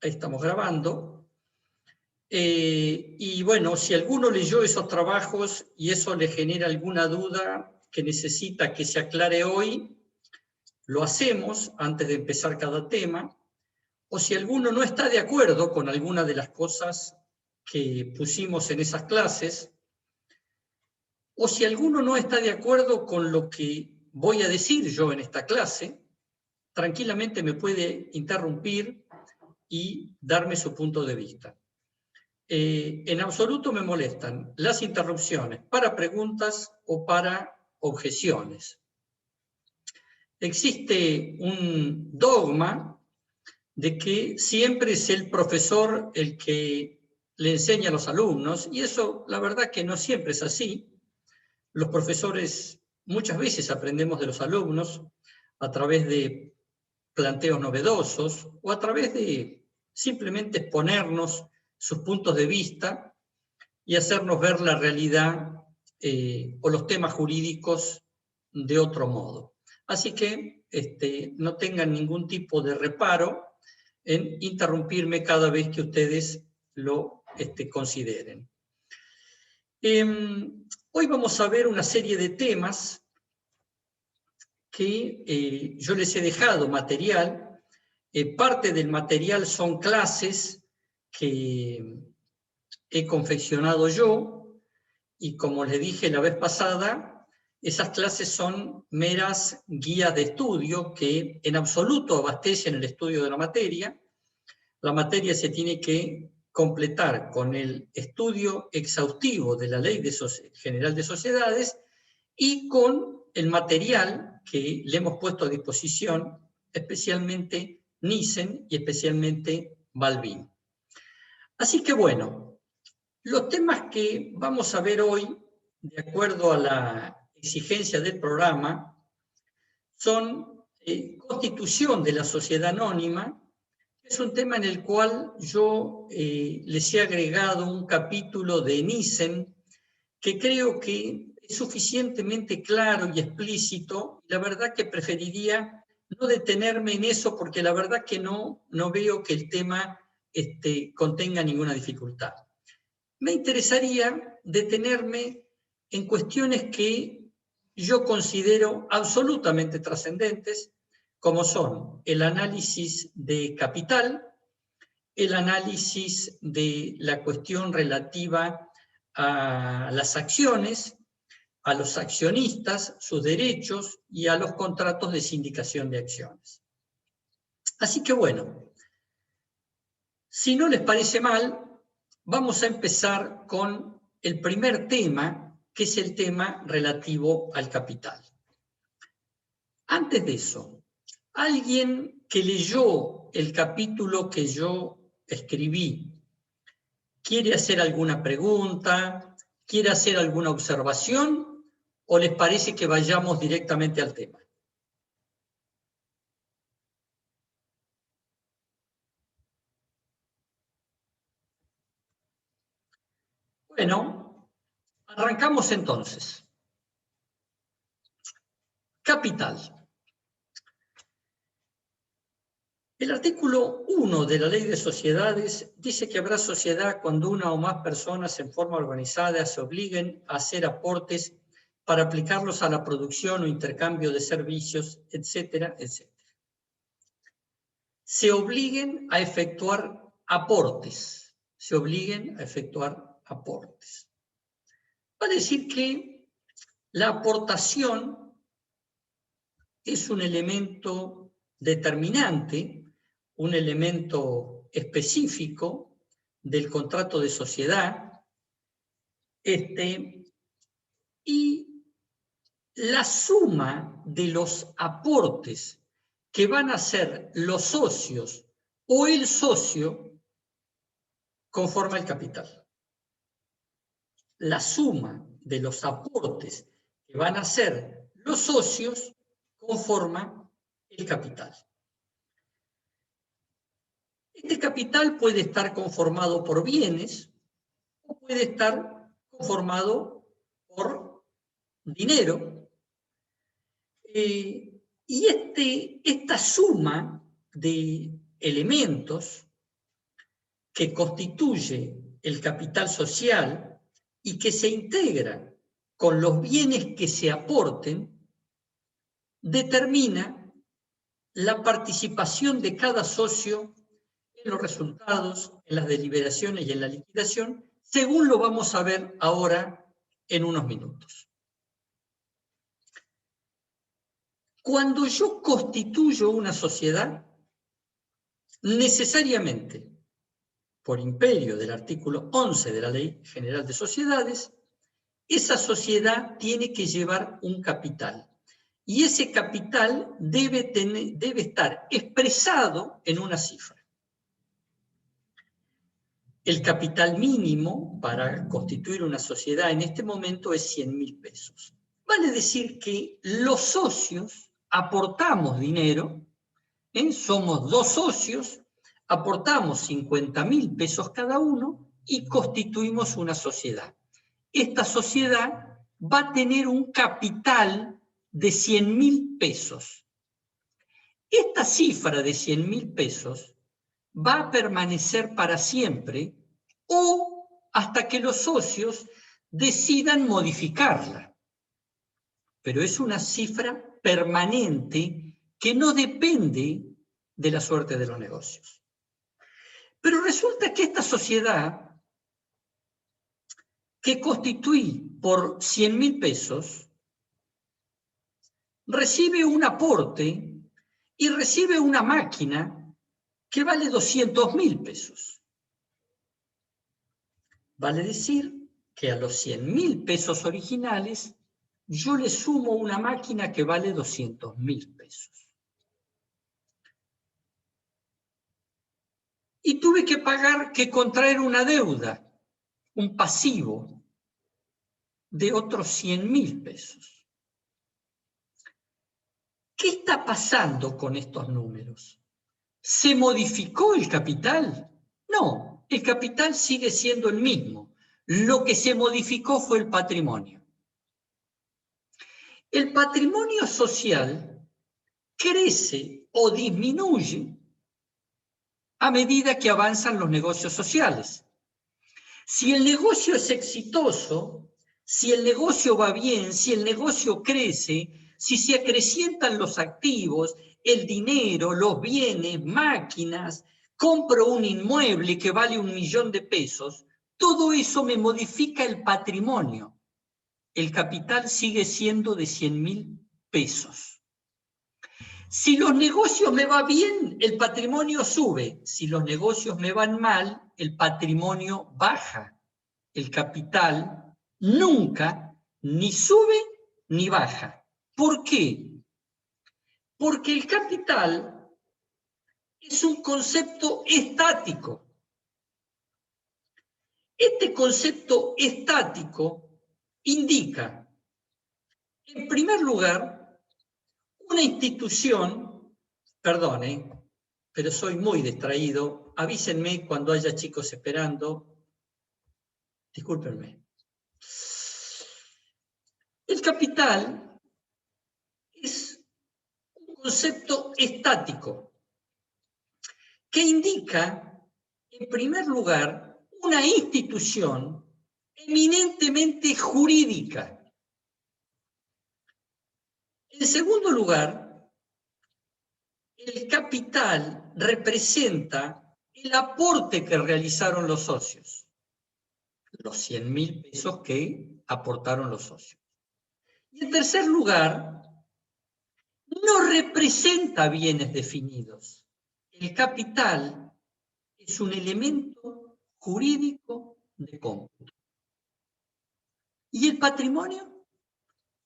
Ahí estamos grabando. Y bueno, si alguno leyó esos trabajos y eso le genera alguna duda que necesita que se aclare hoy, lo hacemos antes de empezar cada tema. O si alguno no está de acuerdo con alguna de las cosas que pusimos en esas clases, o si alguno no está de acuerdo con lo que voy a decir yo en esta clase, tranquilamente me puede interrumpir y darme su punto de vista. En absoluto me molestan las interrupciones para preguntas o para objeciones. Existe un dogma de que siempre es el profesor el que le enseña a los alumnos, y eso la verdad que no siempre es así. Los profesores muchas veces aprendemos de los alumnos a través de planteos novedosos o a través de simplemente exponernos sus puntos de vista y hacernos ver la realidad o los temas jurídicos de otro modo. Así que no tengan ningún tipo de reparo en interrumpirme cada vez que ustedes lo consideren. Hoy vamos a ver una serie de temas que yo les he dejado material. Parte del material son clases que he confeccionado yo, y como les dije la vez pasada, esas clases son meras guías de estudio que en absoluto abastecen el estudio de la materia. La materia se tiene que completar con el estudio exhaustivo de la Ley General de Sociedades y con el material que le hemos puesto a disposición, especialmente Nissen y especialmente Balbín. Así que bueno, los temas que vamos a ver hoy, de acuerdo a la exigencia del programa, son constitución de la sociedad anónima. Es un tema en el cual yo les he agregado un capítulo de Nissen que creo que es suficientemente claro y explícito. La verdad que preferiría no detenerme en eso porque la verdad que no veo que el tema contenga ninguna dificultad. Me interesaría detenerme en cuestiones que yo considero absolutamente trascendentes, como son el análisis de capital, el análisis de la cuestión relativa a las acciones, a los accionistas, sus derechos y a los contratos de sindicación de acciones. Así que bueno, si no les parece mal, vamos a empezar con el primer tema, que es el tema relativo al capital. Antes de eso, alguien que leyó el capítulo que yo escribí, ¿quiere hacer alguna pregunta? ¿Quiere hacer alguna observación? ¿O les parece que vayamos directamente al tema? Bueno, arrancamos entonces. Capital. El artículo 1 de la Ley de Sociedades dice que habrá sociedad cuando una o más personas en forma organizada se obliguen a hacer aportes para aplicarlos a la producción o intercambio de servicios, etcétera, etcétera. Se obliguen a efectuar aportes. Se obliguen a efectuar aportes. Va a decir que la aportación es un elemento determinante, un elemento específico del contrato de sociedad, y la suma de los aportes que van a hacer los socios o el socio conforma el capital. La suma de los aportes que van a hacer los socios conforma el capital. Este capital puede estar conformado por bienes o puede estar conformado por dinero. Y esta suma de elementos que constituye el capital social y que se integra con los bienes que se aporten, determina la participación de cada socio en los resultados, en las deliberaciones y en la liquidación, según lo vamos a ver ahora en unos minutos. Cuando yo constituyo una sociedad, necesariamente, por imperio del artículo 11 de la Ley General de Sociedades, esa sociedad tiene que llevar un capital. Y ese capital debe estar expresado en una cifra. El capital mínimo para constituir una sociedad en este momento es 100.000 pesos. Vale decir que los socios aportamos dinero, somos dos socios, aportamos 50.000 pesos cada uno y constituimos una sociedad. Esta sociedad va a tener un capital de 100.000 pesos. Esta cifra de 100.000 pesos va a permanecer para siempre o hasta que los socios decidan modificarla. Pero es una cifra permanente que no depende de la suerte de los negocios. Pero resulta que esta sociedad que constituí por 100.000 pesos recibe un aporte y recibe una máquina que vale 200.000 pesos. Vale decir que a los 100.000 pesos originales yo le sumo una máquina que vale 200.000 pesos. Y tuve que contraer una deuda, un pasivo de otros 100.000 pesos. ¿Qué está pasando con estos números? ¿Se modificó el capital? No, el capital sigue siendo el mismo. Lo que se modificó fue el patrimonio. El patrimonio social crece o disminuye a medida que avanzan los negocios sociales. Si el negocio es exitoso, si el negocio va bien, si el negocio crece, si se acrecientan los activos, el dinero, los bienes, máquinas, compro un inmueble que vale 1.000.000 de pesos, todo eso me modifica el patrimonio. El capital sigue siendo de 100.000 pesos. Si los negocios me va bien, el patrimonio sube. Si los negocios me van mal, el patrimonio baja. El capital nunca ni sube ni baja. ¿Por qué? Porque el capital es un concepto estático. Este concepto estático indica, en primer lugar, una institución, perdone, pero soy muy distraído, avísenme cuando haya chicos esperando, discúlpenme. El capital es un concepto estático que indica, en primer lugar, una institución eminentemente jurídica. En segundo lugar, el capital representa el aporte que realizaron los socios, los 100.000 pesos que aportaron los socios. Y en tercer lugar, no representa bienes definidos. El capital es un elemento jurídico de cómputo. ¿Y el patrimonio?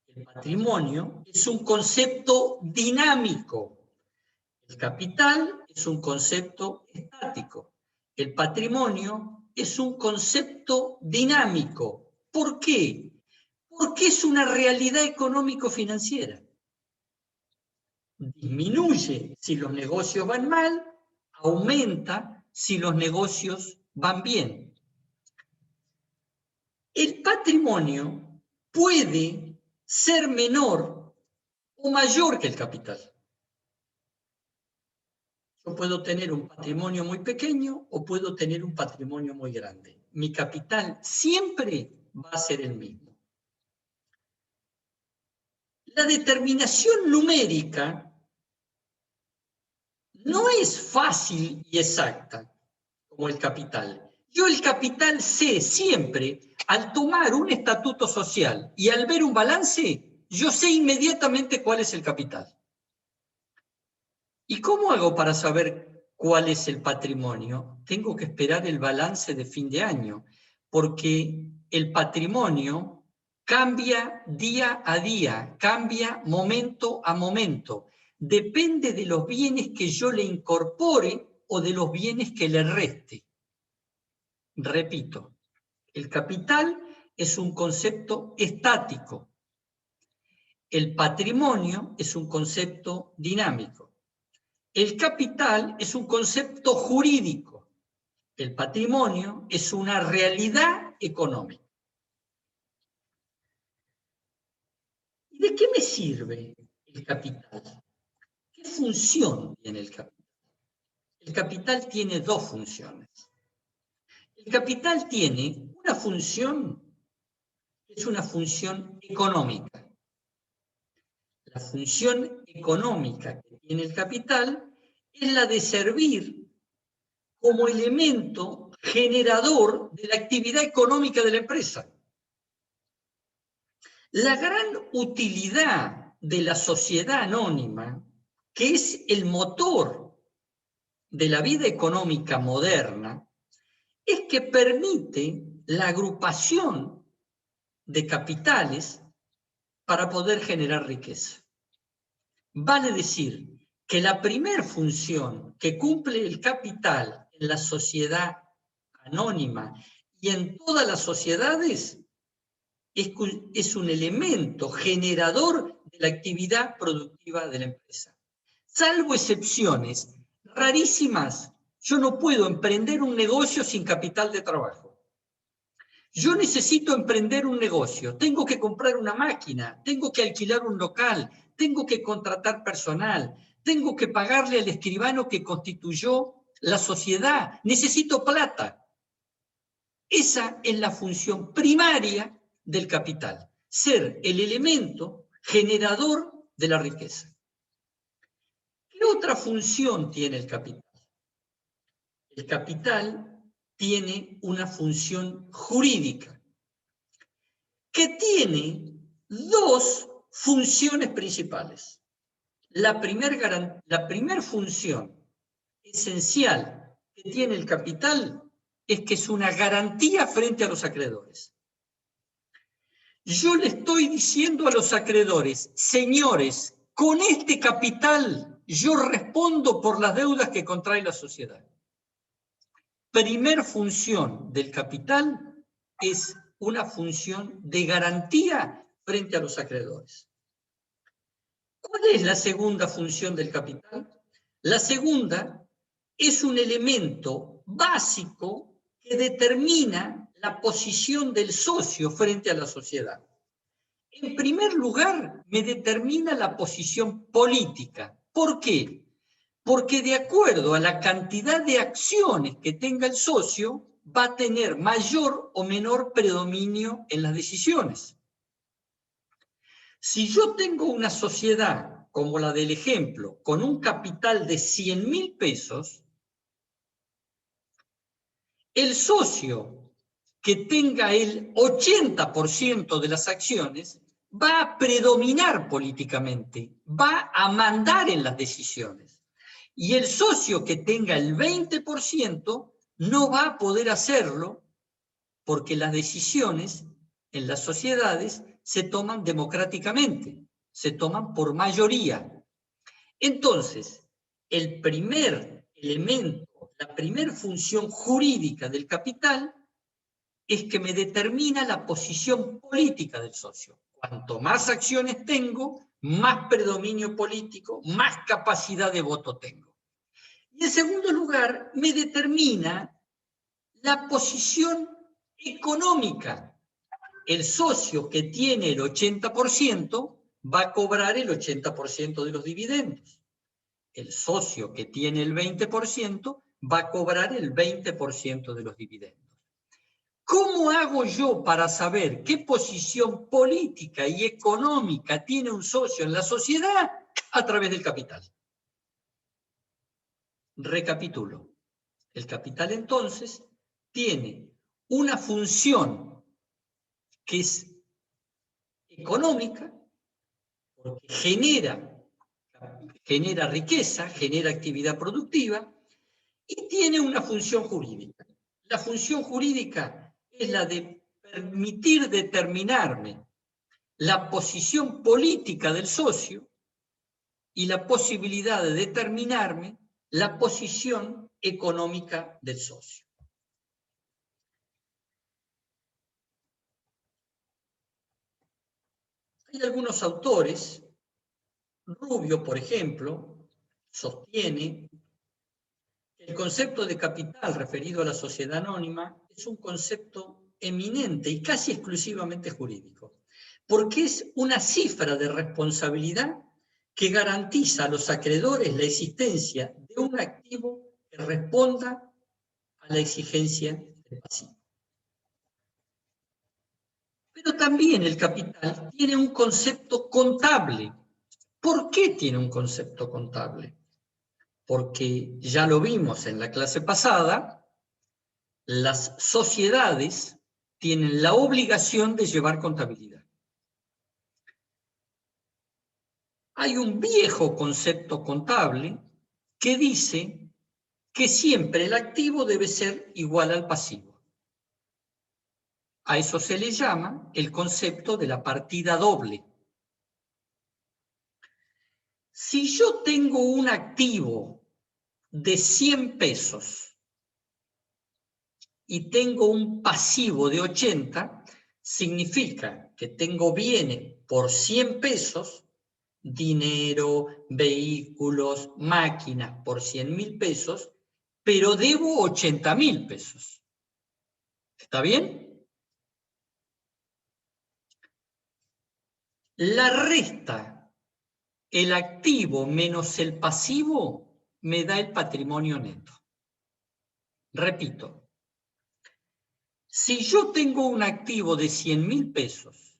El patrimonio es un concepto dinámico. El capital es un concepto estático. El patrimonio es un concepto dinámico. ¿Por qué? Porque es una realidad económico-financiera. Disminuye si los negocios van mal, aumenta si los negocios van bien. El patrimonio puede ser menor o mayor que el capital. Yo puedo tener un patrimonio muy pequeño o puedo tener un patrimonio muy grande. Mi capital siempre va a ser el mismo. La determinación numérica no es fácil y exacta como el capital. Yo el capital sé siempre, al tomar un estatuto social y al ver un balance, yo sé inmediatamente cuál es el capital. ¿Y cómo hago para saber cuál es el patrimonio? Tengo que esperar el balance de fin de año, porque el patrimonio cambia día a día, cambia momento a momento. Depende de los bienes que yo le incorpore o de los bienes que le reste. Repito, el capital es un concepto estático. El patrimonio es un concepto dinámico. El capital es un concepto jurídico. El patrimonio es una realidad económica. ¿Y de qué me sirve el capital? ¿Qué función tiene el capital? El capital tiene dos funciones. El capital tiene una función que es una función económica. La función económica que tiene el capital es la de servir como elemento generador de la actividad económica de la empresa. La gran utilidad de la sociedad anónima, que es el motor de la vida económica moderna, es que permite la agrupación de capitales para poder generar riqueza. Vale decir que la primera función que cumple el capital en la sociedad anónima y en todas las sociedades es un elemento generador de la actividad productiva de la empresa. Salvo excepciones rarísimas, yo no puedo emprender un negocio sin capital de trabajo. Yo necesito emprender un negocio, tengo que comprar una máquina, tengo que alquilar un local, tengo que contratar personal, tengo que pagarle al escribano que constituyó la sociedad, necesito plata. Esa es la función primaria del capital, ser el elemento generador de la riqueza. ¿Qué otra función tiene el capital? El capital tiene una función jurídica que tiene dos funciones principales. La primer función esencial que tiene el capital es que es una garantía frente a los acreedores. Yo le estoy diciendo a los acreedores, señores, con este capital yo respondo por las deudas que contrae la sociedad. Primer función del capital es una función de garantía frente a los acreedores. ¿Cuál es la segunda función del capital? La segunda es un elemento básico que determina la posición del socio frente a la sociedad. En primer lugar, me determina la posición política. ¿Por qué? Porque de acuerdo a la cantidad de acciones que tenga el socio, va a tener mayor o menor predominio en las decisiones. Si yo tengo una sociedad, como la del ejemplo, con un capital de 100.000 pesos, el socio que tenga el 80% de las acciones va a predominar políticamente, va a mandar en las decisiones. Y el socio que tenga el 20% no va a poder hacerlo porque las decisiones en las sociedades se toman democráticamente, se toman por mayoría. Entonces, el primer elemento, la primera función jurídica del capital es que me determina la posición política del socio. Cuanto más acciones tengo, más predominio político, más capacidad de voto tengo. Y en segundo lugar, me determina la posición económica. El socio que tiene el 80% va a cobrar el 80% de los dividendos. el socio que tiene el 20% va a cobrar el 20% de los dividendos. ¿Cómo hago yo para saber qué posición política y económica tiene un socio en la sociedad? A través del capital. Recapitulo. El capital entonces tiene una función que es económica, porque genera riqueza, genera actividad productiva, y tiene una función jurídica. La función jurídica es la de permitir determinarme la posición política del socio y la posibilidad de determinarme la posición económica del socio. Hay algunos autores, Rubio, por ejemplo, sostiene que el concepto de capital referido a la sociedad anónima es un concepto eminente y casi exclusivamente jurídico, porque es una cifra de responsabilidad que garantiza a los acreedores la existencia de un activo que responda a la exigencia del pasivo. Pero también el capital tiene un concepto contable. ¿Por qué tiene un concepto contable? Porque ya lo vimos en la clase pasada, las sociedades tienen la obligación de llevar contabilidad. Hay un viejo concepto contable que dice que siempre el activo debe ser igual al pasivo. A eso se le llama el concepto de la partida doble. Si yo tengo un activo de 100 pesos y tengo un pasivo de 80, significa que tengo bienes por 100 pesos, dinero, vehículos, máquinas por 100.000 pesos, pero debo 80.000 pesos. ¿Está bien? La resta, el activo menos el pasivo, me da el patrimonio neto. Repito, si yo tengo un activo de 100.000 pesos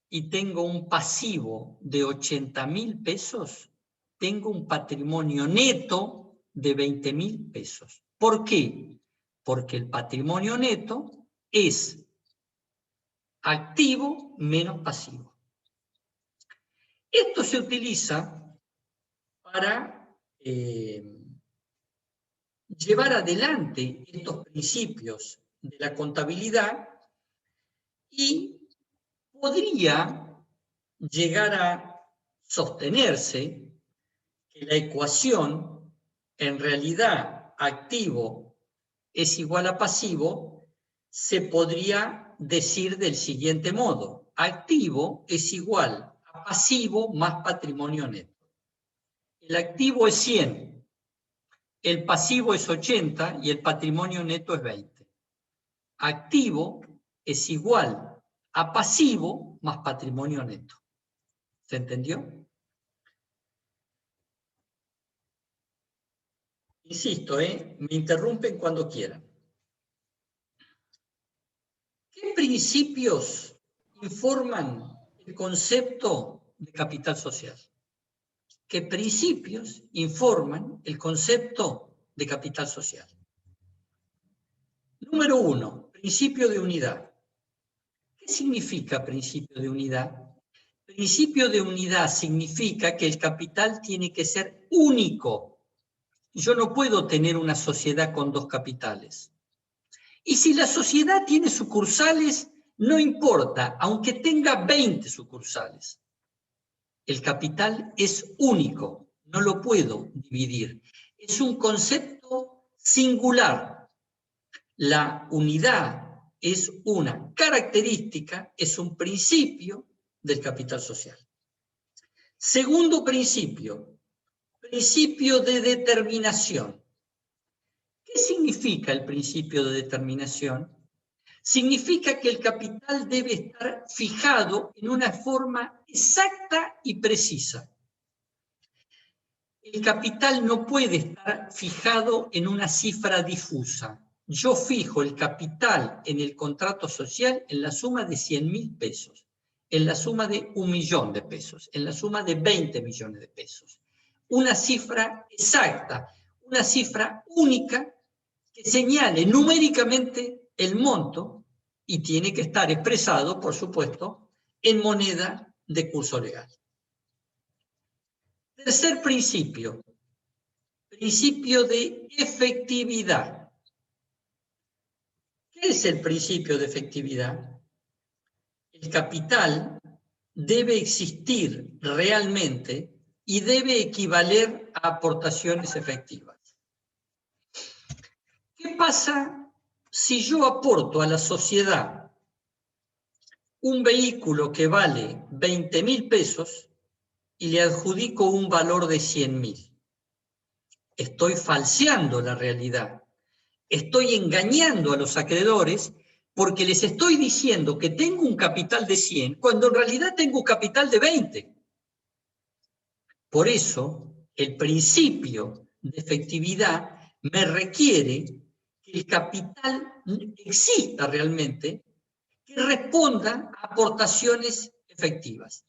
y tengo un pasivo de 80.000 pesos, tengo un patrimonio neto de 20.000 pesos. ¿Por qué? Porque el patrimonio neto es activo menos pasivo. Esto se utiliza para llevar adelante estos principios de la contabilidad y podría llegar a sostenerse que la ecuación en realidad activo es igual a pasivo, se podría decir del siguiente modo: activo es igual a pasivo más patrimonio neto. El activo es 100, el pasivo es 80 y el patrimonio neto es 20. Activo es igual a pasivo más patrimonio neto. ¿Se entendió? Insisto, me interrumpen cuando quieran. ¿Qué principios informan el concepto de capital social? ¿Qué principios informan el concepto de capital social? Número 1, principio de unidad. ¿Qué significa principio de unidad? Principio de unidad significa que el capital tiene que ser único. Yo no puedo tener una sociedad con dos capitales. Y si la sociedad tiene sucursales, no importa, aunque tenga 20 sucursales. El capital es único, no lo puedo dividir. Es un concepto singular. La unidad es una característica, es un principio del capital social. Segundo principio, principio de determinación. ¿Qué significa el principio de determinación? Significa que el capital debe estar fijado en una forma exacta y precisa. el capital no puede estar fijado en una cifra difusa. Yo fijo el capital en el contrato social en la suma de 100.000 pesos, en la suma de 1 millón de pesos, en la suma de 20 millones de pesos. Una cifra exacta, una cifra única que señale numéricamente el monto y tiene que estar expresado, por supuesto, en moneda de curso legal. Tercer principio, principio de efectividad. ¿Qué es el principio de efectividad? El capital debe existir realmente y debe equivaler a aportaciones efectivas. ¿Qué pasa si yo aporto a la sociedad un vehículo que vale 20.000 pesos y le adjudico un valor de 100.000? Estoy falseando la realidad. Estoy engañando a los acreedores porque les estoy diciendo que tengo un capital de 100 cuando en realidad tengo un capital de 20. Por eso, el principio de efectividad me requiere que el capital exista realmente, que responda a aportaciones efectivas.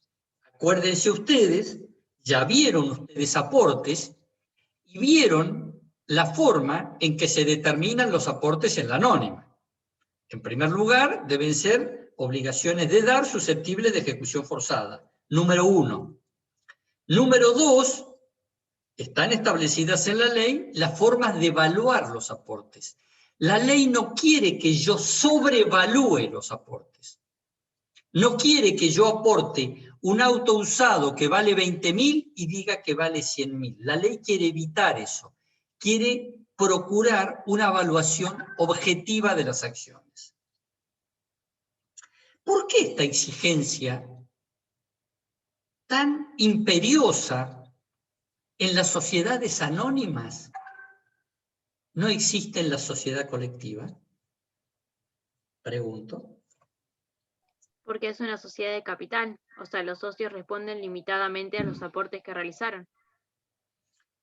Acuérdense ustedes, ya vieron ustedes aportes y vieron la forma en que se determinan los aportes en la anónima. En primer lugar, deben ser obligaciones de dar susceptibles de ejecución forzada. Número 1. Número 2, están establecidas en la ley las formas de evaluar los aportes. La ley no quiere que yo sobrevalúe los aportes. No quiere que yo aporte un auto usado que vale 20.000 y diga que vale 100.000. La ley quiere evitar eso. Quiere procurar una evaluación objetiva de las acciones. ¿Por qué esta exigencia tan imperiosa en las sociedades anónimas no existe en la sociedad colectiva? Pregunto. Porque es una sociedad de capital, o sea, los socios responden limitadamente a los aportes que realizaron.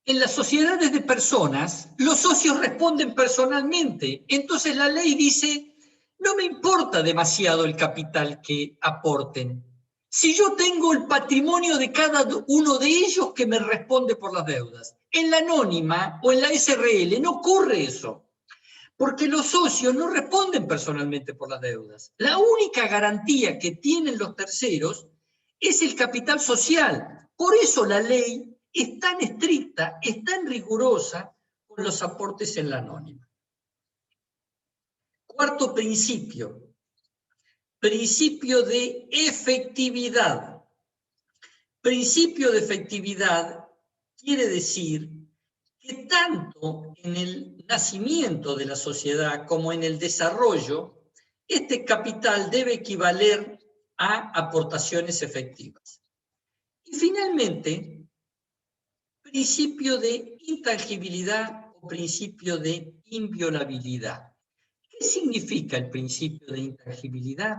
En las sociedades de personas, los socios responden personalmente. Entonces la ley dice, no me importa demasiado el capital que aporten. Si yo tengo el patrimonio de cada uno de ellos que me responde por las deudas. En la anónima o en la SRL no ocurre eso. Porque los socios no responden personalmente por las deudas. La única garantía que tienen los terceros es el capital social. Por eso la ley es tan estricta, es tan rigurosa con los aportes en la anónima. Cuarto principio, principio de efectividad. Principio de efectividad quiere decir que tanto en el nacimiento de la sociedad como en el desarrollo, este capital debe equivaler a aportaciones efectivas. Y finalmente, principio de intangibilidad o principio de inviolabilidad. ¿Qué significa el principio de intangibilidad?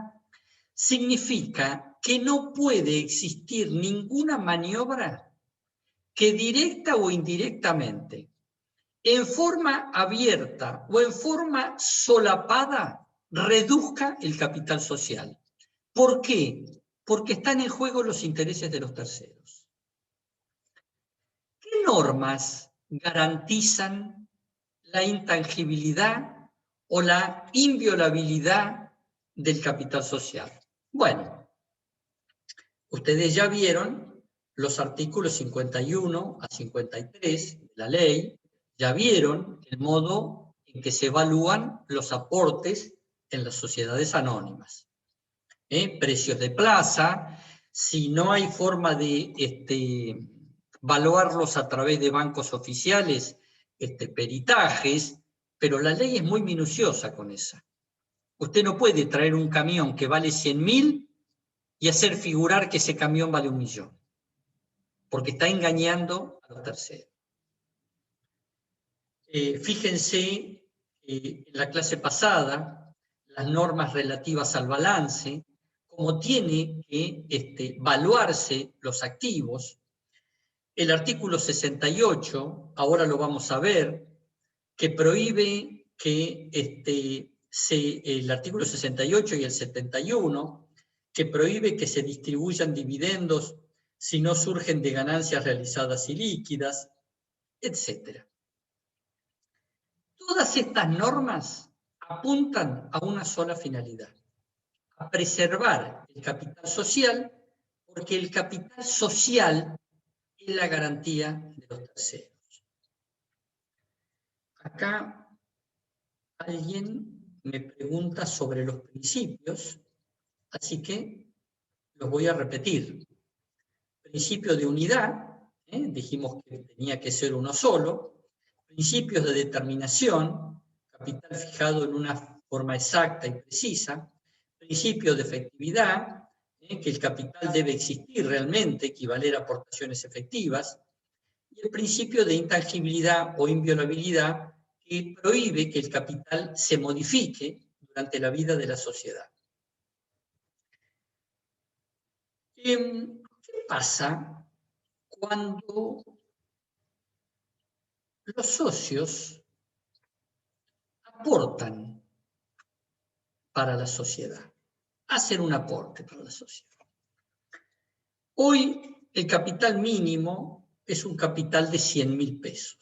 Significa que no puede existir ninguna maniobra que directa o indirectamente, en forma abierta o en forma solapada, reduzca el capital social. ¿Por qué? Porque están en juego los intereses de los terceros. ¿Qué normas garantizan la intangibilidad o la inviolabilidad del capital social? Bueno, ustedes ya vieron los artículos 51 a 53 de la ley, ya vieron el modo en que se evalúan los aportes en las sociedades anónimas. Precios de plaza, si no hay forma de evaluarlos a través de bancos oficiales, peritajes, pero la ley es muy minuciosa con esa. Usted no puede traer un camión que vale 100.000 y hacer figurar que ese camión vale 1 millón, porque está engañando a los terceros. Fíjense, en la clase pasada, las normas relativas al balance, cómo tiene que evaluarse los activos. el artículo 68, ahora lo vamos a ver, que prohíbe que el artículo 68 y el 71, que prohíbe que se distribuyan dividendos si no surgen de ganancias realizadas y líquidas, etc. Todas estas normas apuntan a una sola finalidad: a preservar el capital social, porque el capital social es la garantía de los terceros. Acá alguien me pregunta sobre los principios, así que los voy a repetir. Principio de unidad, dijimos que tenía que ser uno solo. Principios de determinación, capital fijado en una forma exacta y precisa. Principio de efectividad, que el capital debe existir realmente, equivaler a aportaciones efectivas. Y el principio de intangibilidad o inviolabilidad, que prohíbe que el capital se modifique durante la vida de la sociedad. ¿Qué pasa cuando los socios aportan para la sociedad? Hacen un aporte para la sociedad. Hoy el capital mínimo es un capital de 100.000 pesos.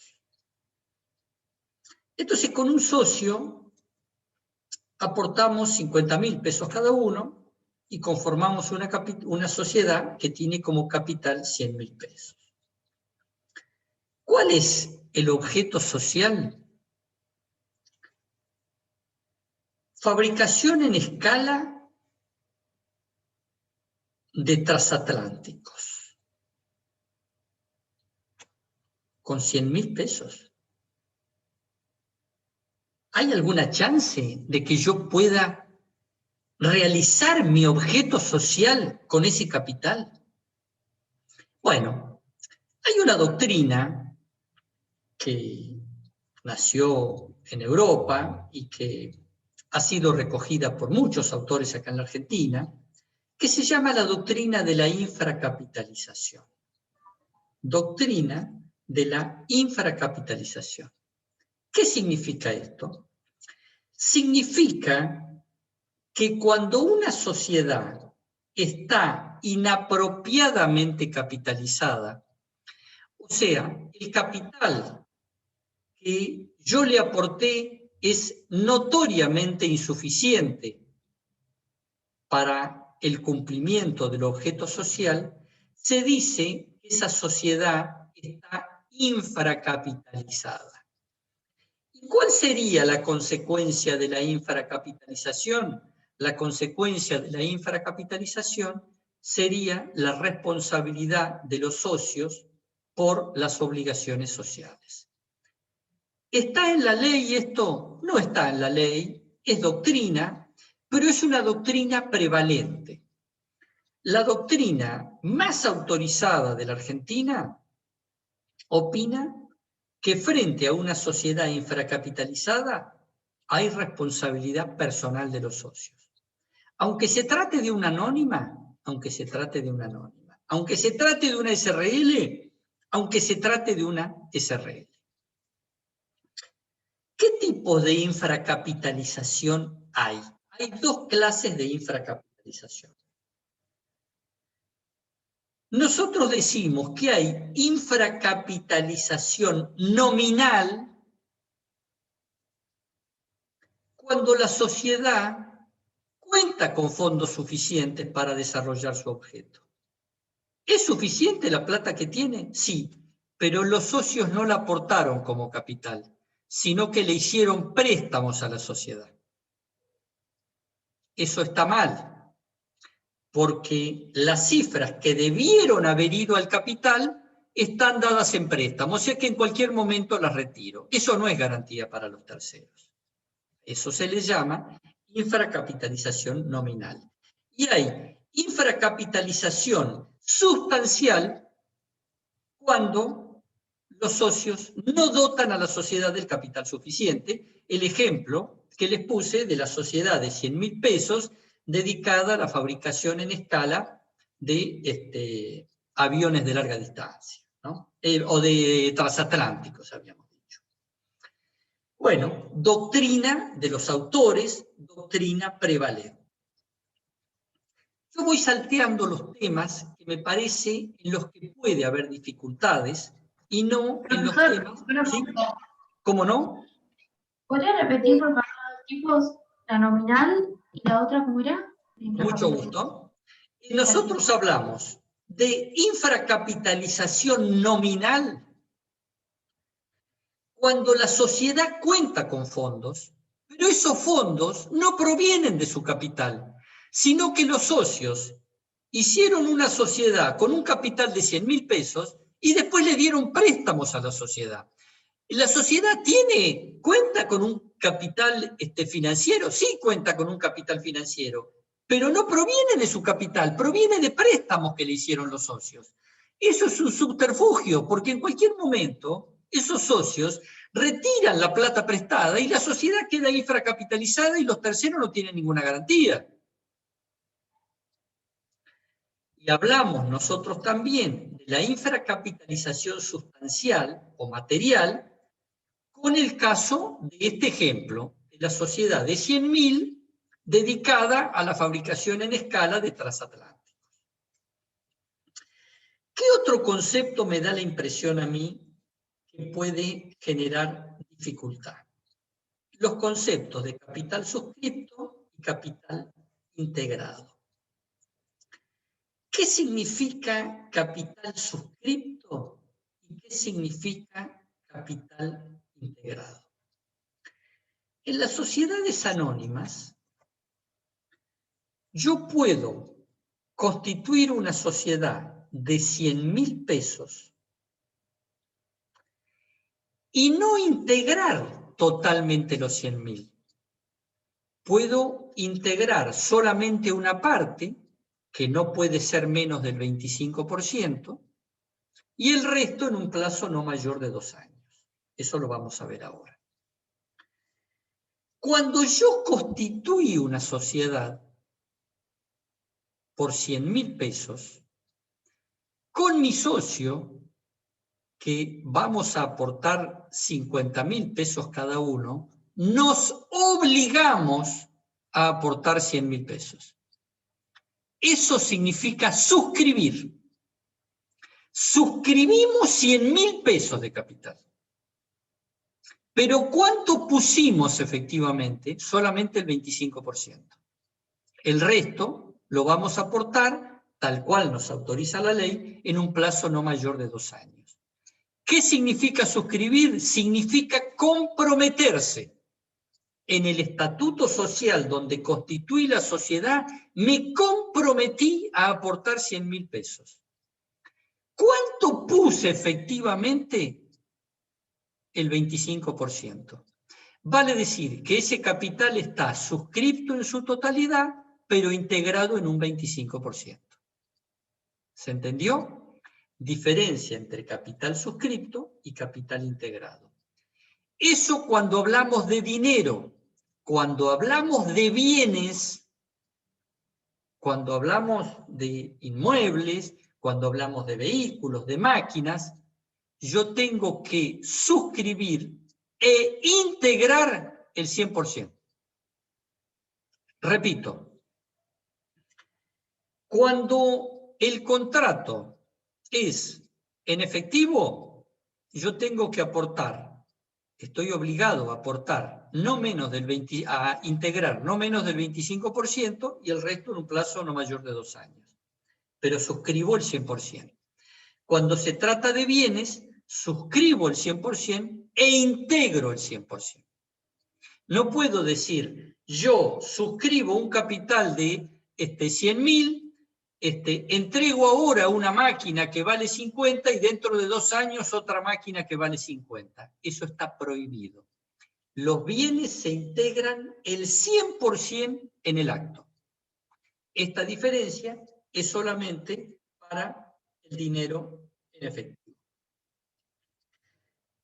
Entonces, con un socio aportamos 50.000 pesos cada uno y conformamos una sociedad que tiene como capital 100.000 pesos. ¿Cuál es el objeto social? Fabricación en escala de transatlánticos. Con 100.000 pesos. ¿Hay alguna chance de que yo pueda realizar mi objeto social con ese capital? Bueno, hay una doctrina que nació en Europa y que ha sido recogida por muchos autores acá en la Argentina, que se llama la doctrina de la infracapitalización. Doctrina de la infracapitalización. ¿Qué significa esto? Significa que cuando una sociedad está inapropiadamente capitalizada, o sea, el capital que yo le aporté es notoriamente insuficiente para el cumplimiento del objeto social, se dice que esa sociedad está infracapitalizada. ¿Y cuál sería la consecuencia de la infracapitalización? La consecuencia de la infracapitalización sería la responsabilidad de los socios por las obligaciones sociales. ¿Está en la ley esto? No está en la ley, es doctrina, pero es una doctrina prevalente. La doctrina más autorizada de la Argentina opina que frente a una sociedad infracapitalizada hay responsabilidad personal de los socios. Aunque se trate de una anónima, aunque se trate de una anónima, aunque se trate de una SRL, aunque se trate de una SRL. ¿Qué tipo de infracapitalización hay? Hay dos clases de infracapitalización. Nosotros decimos que hay infracapitalización nominal cuando la sociedad cuenta con fondos suficientes para desarrollar su objeto. ¿Es suficiente la plata que tiene? Sí, pero los socios no la aportaron como capital, sino que le hicieron préstamos a la sociedad. Eso está mal, porque las cifras que debieron haber ido al capital están dadas en préstamo, o sea que en cualquier momento las retiro. Eso no es garantía para los terceros. Eso se le llama infracapitalización nominal. Y hay infracapitalización sustancial cuando los socios no dotan a la sociedad del capital suficiente. El ejemplo que les puse de la sociedad de 100.000 pesos dedicada a la fabricación en escala de aviones de larga distancia, ¿no? O de transatlánticos, habíamos dicho. Bueno, doctrina de los autores, doctrina prevalente. Yo voy salteando los temas que me parece en los que puede haber dificultades y no en los temas... ¿Sí? ¿Cómo no? ¿Podría repetir, por favor, los tipos, la nominal y la otra cómo era? Mucho gusto. Nosotros hablamos de infracapitalización nominal cuando la sociedad cuenta con fondos, pero esos fondos no provienen de su capital, sino que los socios hicieron una sociedad con un capital de 100.000 pesos y después le dieron préstamos a la sociedad. La sociedad cuenta con un capital financiero, sí cuenta con un capital financiero, pero no proviene de su capital, proviene de préstamos que le hicieron los socios. Eso es un subterfugio, porque en cualquier momento esos socios retiran la plata prestada y la sociedad queda infracapitalizada y los terceros no tienen ninguna garantía. Y hablamos nosotros también de la infracapitalización sustancial o material con el caso de este ejemplo, de la sociedad de 100.000 dedicada a la fabricación en escala de transatlánticos. ¿Qué otro concepto me da la impresión a mí que puede generar dificultad? Los conceptos de capital suscripto y capital integrado. ¿Qué significa capital suscripto y qué significa capital integrado? En las sociedades anónimas, yo puedo constituir una sociedad de 100.000 pesos y no integrar totalmente los 100.000. Puedo integrar solamente una parte, que no puede ser menos del 25%, y el resto en un plazo no mayor de 2 años. Eso lo vamos a ver ahora. Cuando yo constituyo una sociedad por 100.000 pesos, con mi socio, que vamos a aportar 50.000 pesos cada uno, nos obligamos a aportar 100.000 pesos. Eso significa suscribir. Suscribimos 100.000 pesos de capital. Pero ¿cuánto pusimos efectivamente? Solamente el 25%. El resto lo vamos a aportar, tal cual nos autoriza la ley, en un plazo no mayor de 2 años. ¿Qué significa suscribir? Significa comprometerse. En el estatuto social donde constituí la sociedad, me comprometí a aportar 100.000 pesos. ¿Cuánto puse efectivamente? El 25%. Vale decir que ese capital está suscripto en su totalidad, pero integrado en un 25%. ¿Se entendió? Diferencia entre capital suscripto y capital integrado. Eso cuando hablamos de dinero. Cuando hablamos de bienes, cuando hablamos de inmuebles, cuando hablamos de vehículos, de máquinas, yo tengo que suscribir e integrar el 100%. Repito, cuando el contrato es en efectivo, yo tengo que aportar, estoy obligado a aportar no menos del a integrar no menos del 25% y el resto en un plazo no mayor de 2 años. Pero suscribo el 100%. Cuando se trata de bienes, suscribo el 100% e integro el 100%. No puedo decir, yo suscribo un capital de 100.000, entrego ahora una máquina que vale 50 y dentro de 2 años otra máquina que vale 50. Eso está prohibido. Los bienes se integran el 100% en el acto. Esta diferencia es solamente para el dinero en efectivo.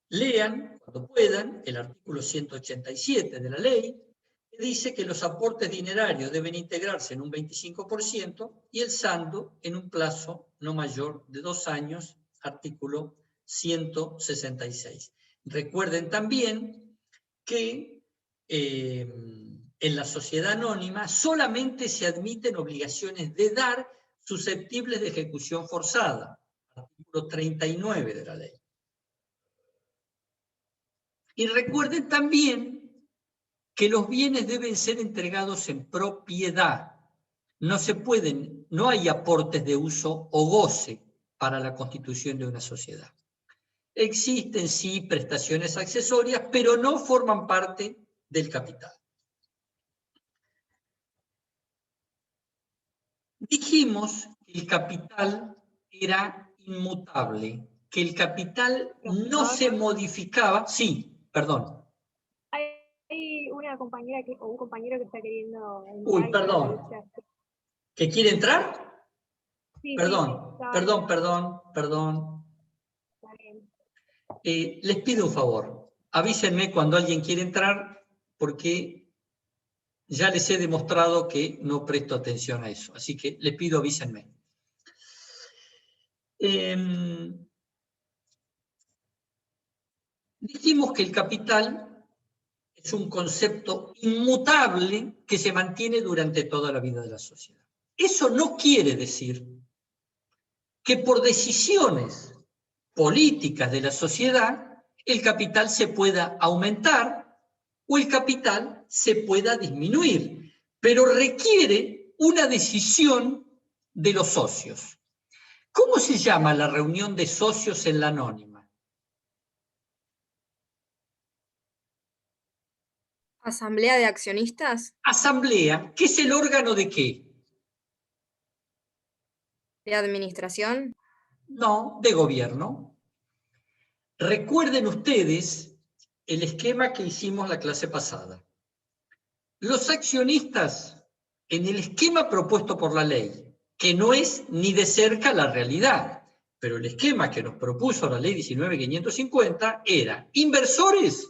Lean, cuando puedan, el artículo 187 de la ley, que dice que los aportes dinerarios deben integrarse en un 25% y el saldo en un plazo no mayor de 2 años artículo 166. Recuerden también que en la sociedad anónima solamente se admiten obligaciones de dar susceptibles de ejecución forzada, artículo 39 de la ley. Y recuerden también que los bienes deben ser entregados en propiedad. No hay aportes de uso o goce para la constitución de una sociedad. Existen sí prestaciones accesorias, pero no forman parte del capital. Dijimos que el capital era inmutable, que el capital no se modificaba. Sí, perdón. Hay una compañera o un compañero que está queriendo... Uy, perdón. ¿Que quiere entrar? Sí, perdón, sí, perdón. Les pido un favor. Avísenme cuando alguien quiere entrar, porque ya les he demostrado que no presto atención a eso. Así que les pido, avísenme. Dijimos que el capital es un concepto inmutable que se mantiene durante toda la vida de la sociedad. Eso no quiere decir que por decisiones políticas de la sociedad el capital se pueda aumentar o el capital se pueda disminuir, pero requiere una decisión de los socios. ¿Cómo se llama la reunión de socios en la anónima? ¿Asamblea de accionistas? Asamblea, ¿qué es el órgano de qué? ¿De administración? No, de gobierno. Recuerden ustedes el esquema que hicimos la clase pasada. Los accionistas, en el esquema propuesto por la ley, que no es ni de cerca la realidad, pero el esquema que nos propuso la ley 19.550 era: inversores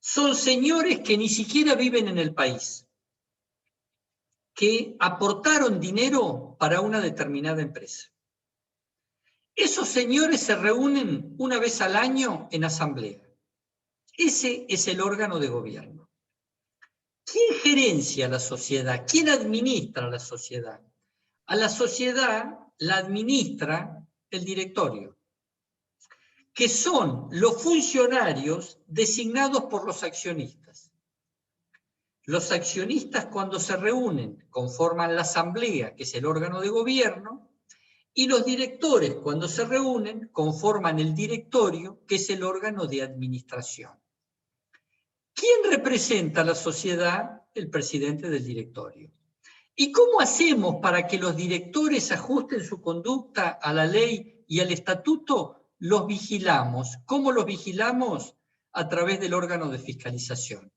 son señores que ni siquiera viven en el país, que aportaron dinero para una determinada empresa. Esos señores se reúnen una vez al año en asamblea. Ese es el órgano de gobierno. ¿Quién gerencia la sociedad? ¿Quién administra la sociedad? A la sociedad la administra el directorio, que son los funcionarios designados por los accionistas. Los accionistas, cuando se reúnen, conforman la asamblea, que es el órgano de gobierno, y los directores, cuando se reúnen, conforman el directorio, que es el órgano de administración. ¿Quién representa a la sociedad? El presidente del directorio. ¿Y cómo hacemos para que los directores ajusten su conducta a la ley y al estatuto? Los vigilamos. ¿Cómo los vigilamos? A través del órgano de fiscalización.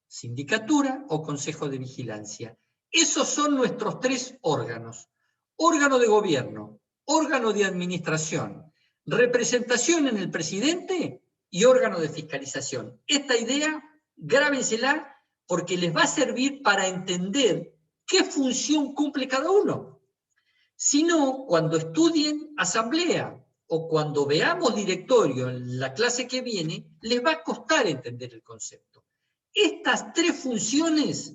Sindicatura o consejo de vigilancia. Esos son nuestros tres órganos. Órgano de gobierno, órgano de administración, representación en el presidente y órgano de fiscalización. Esta idea, grábensela, porque les va a servir para entender qué función cumple cada uno. Si no, cuando estudien asamblea o cuando veamos directorio en la clase que viene, les va a costar entender el concepto. Estas tres funciones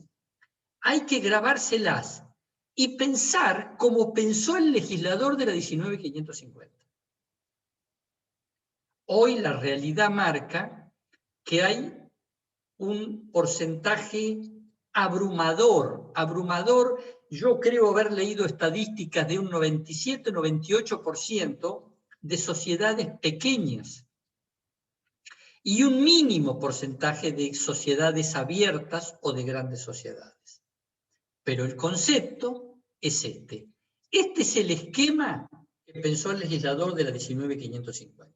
hay que grabárselas y pensar como pensó el legislador de la 19.550. Hoy la realidad marca que hay un porcentaje abrumador. Yo creo haber leído estadísticas de un 97-98% de sociedades pequeñas y un mínimo porcentaje de sociedades abiertas o de grandes sociedades. Pero el concepto es este. Este es el esquema que pensó el legislador de la 19.550.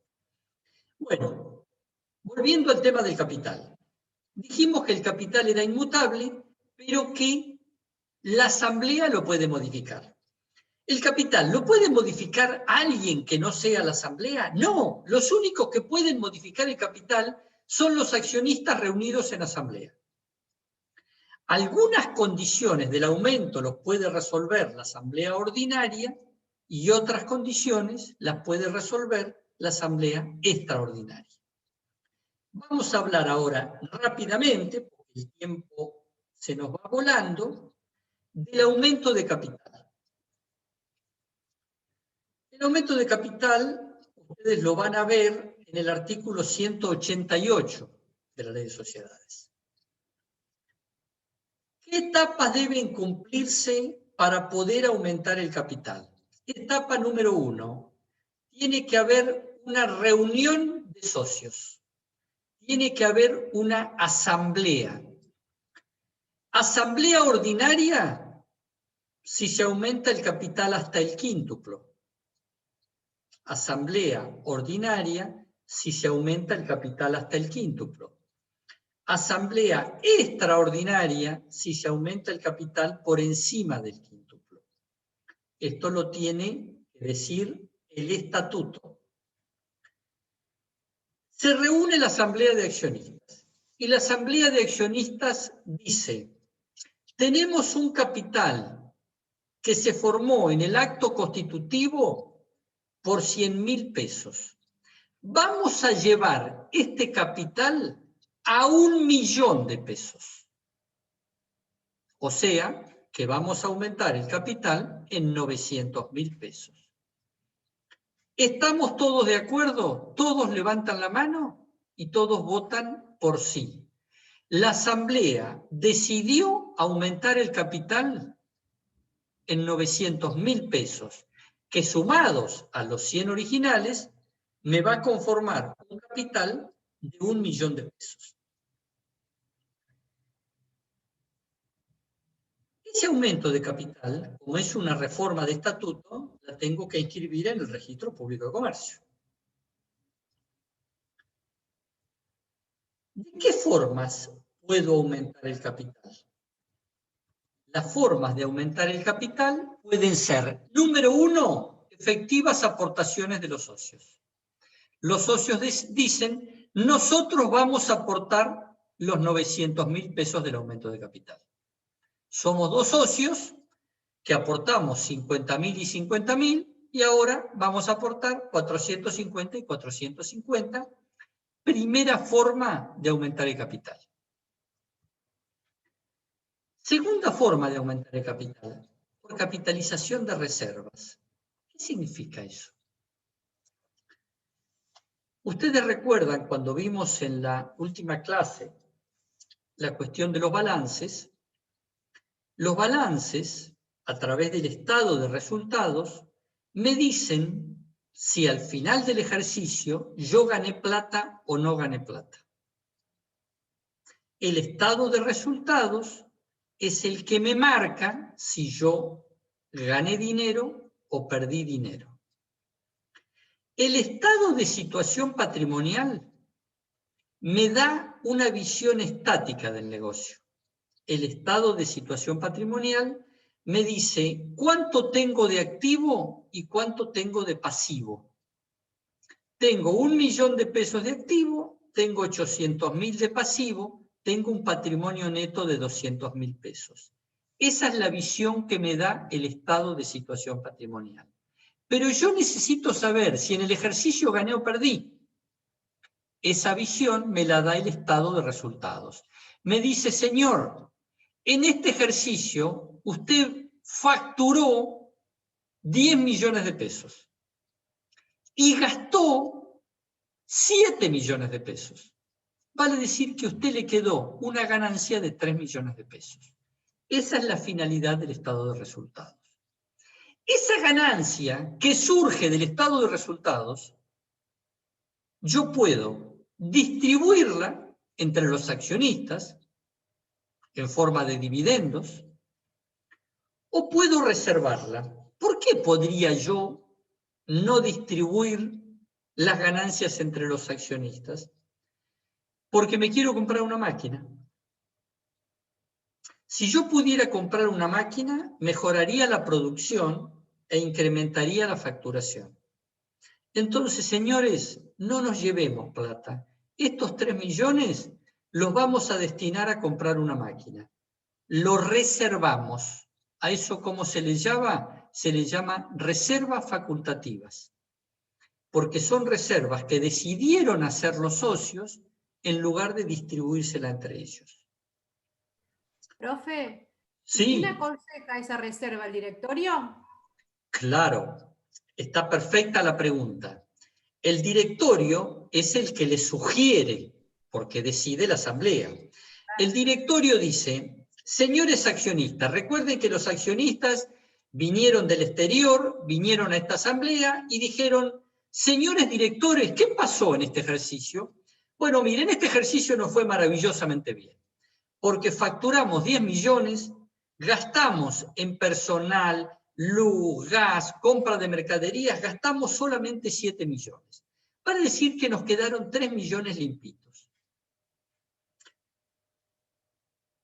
Bueno, volviendo al tema del capital. Dijimos que el capital era inmutable, pero que la asamblea lo puede modificar. ¿El capital lo puede modificar alguien que no sea la asamblea? No, los únicos que pueden modificar el capital son los accionistas reunidos en asamblea. Algunas condiciones del aumento los puede resolver la asamblea ordinaria y otras condiciones las puede resolver la asamblea extraordinaria. Vamos a hablar ahora rápidamente, porque el tiempo se nos va volando, del aumento de capital. El aumento de capital, ustedes lo van a ver en el artículo 188 de la Ley de Sociedades. ¿Qué etapas deben cumplirse para poder aumentar el capital? Etapa número 1. Tiene que haber una reunión de socios. Tiene que haber una asamblea. Asamblea ordinaria si se aumenta el capital hasta el quíntuplo. Asamblea ordinaria si se aumenta el capital hasta el quíntuplo. Asamblea extraordinaria si se aumenta el capital por encima del quíntuplo. Esto lo tiene que decir el estatuto. Se reúne la asamblea de accionistas y la asamblea de accionistas dice: tenemos un capital que se formó en el acto constitutivo por 100.000 pesos. Vamos a llevar este capital a 1.000.000 de pesos. O sea, que vamos a aumentar el capital en 900.000 pesos. ¿Estamos todos de acuerdo? ¿Todos levantan la mano? Y todos votan por sí. La asamblea decidió aumentar el capital en 900.000 pesos, que sumados a los 100 originales, me va a conformar un capital de 1.000.000 de pesos. Ese aumento de capital, como es una reforma de estatuto, la tengo que inscribir en el Registro Público de Comercio. ¿De qué formas puedo aumentar el capital? Las formas de aumentar el capital pueden ser, número 1, efectivas aportaciones de los socios. Los socios dicen: nosotros vamos a aportar los 900.000 pesos del aumento de capital. Somos 2 socios que aportamos 50.000 y 50.000 y ahora vamos a aportar 450 y 450. Primera forma de aumentar el capital. Segunda forma de aumentar el capital, por capitalización de reservas. ¿Qué significa eso? Ustedes recuerdan cuando vimos en la última clase la cuestión de los balances, a través del estado de resultados, me dicen si al final del ejercicio yo gané plata o no gané plata. El estado de resultados es el que me marca si yo gané dinero o perdí dinero. El estado de situación patrimonial me da una visión estática del negocio. El estado de situación patrimonial me dice cuánto tengo de activo y cuánto tengo de pasivo. Tengo 1.000.000 de pesos de activo, tengo 800.000 de pasivo, tengo un patrimonio neto de 200.000 pesos. Esa es la visión que me da el estado de situación patrimonial. Pero yo necesito saber si en el ejercicio gané o perdí. Esa visión me la da el estado de resultados. Me dice: señor, en este ejercicio usted facturó 10 millones de pesos y gastó 7 millones de pesos. Vale decir que a usted le quedó una ganancia de 3 millones de pesos. Esa es la finalidad del estado de resultados. Esa ganancia que surge del estado de resultados, yo puedo distribuirla entre los accionistas en forma de dividendos, o puedo reservarla. ¿Por qué podría yo no distribuir las ganancias entre los accionistas? Porque me quiero comprar una máquina. Si yo pudiera comprar una máquina, mejoraría la producción e incrementaría la facturación. Entonces, señores, no nos llevemos plata. Estos 3 millones los vamos a destinar a comprar una máquina. Lo reservamos. A eso, ¿cómo se le llama? se les llama reservas facultativas, porque son reservas que decidieron hacer los socios en lugar de distribuírsela entre ellos. Profe, Sí. ¿quién aconseja esa reserva? ¿El directorio? Claro, está perfecta la pregunta. El directorio es el que le sugiere, porque decide la asamblea. El directorio dice, señores accionistas, recuerden que los accionistas vinieron del exterior, vinieron a esta asamblea y dijeron, señores directores, ¿qué pasó en este ejercicio? Bueno, miren, este ejercicio nos fue maravillosamente bien, porque facturamos 10 millones, gastamos en personal, luz, gas, compra de mercaderías, gastamos solamente 7 millones. Para decir que nos quedaron 3 millones limpitos.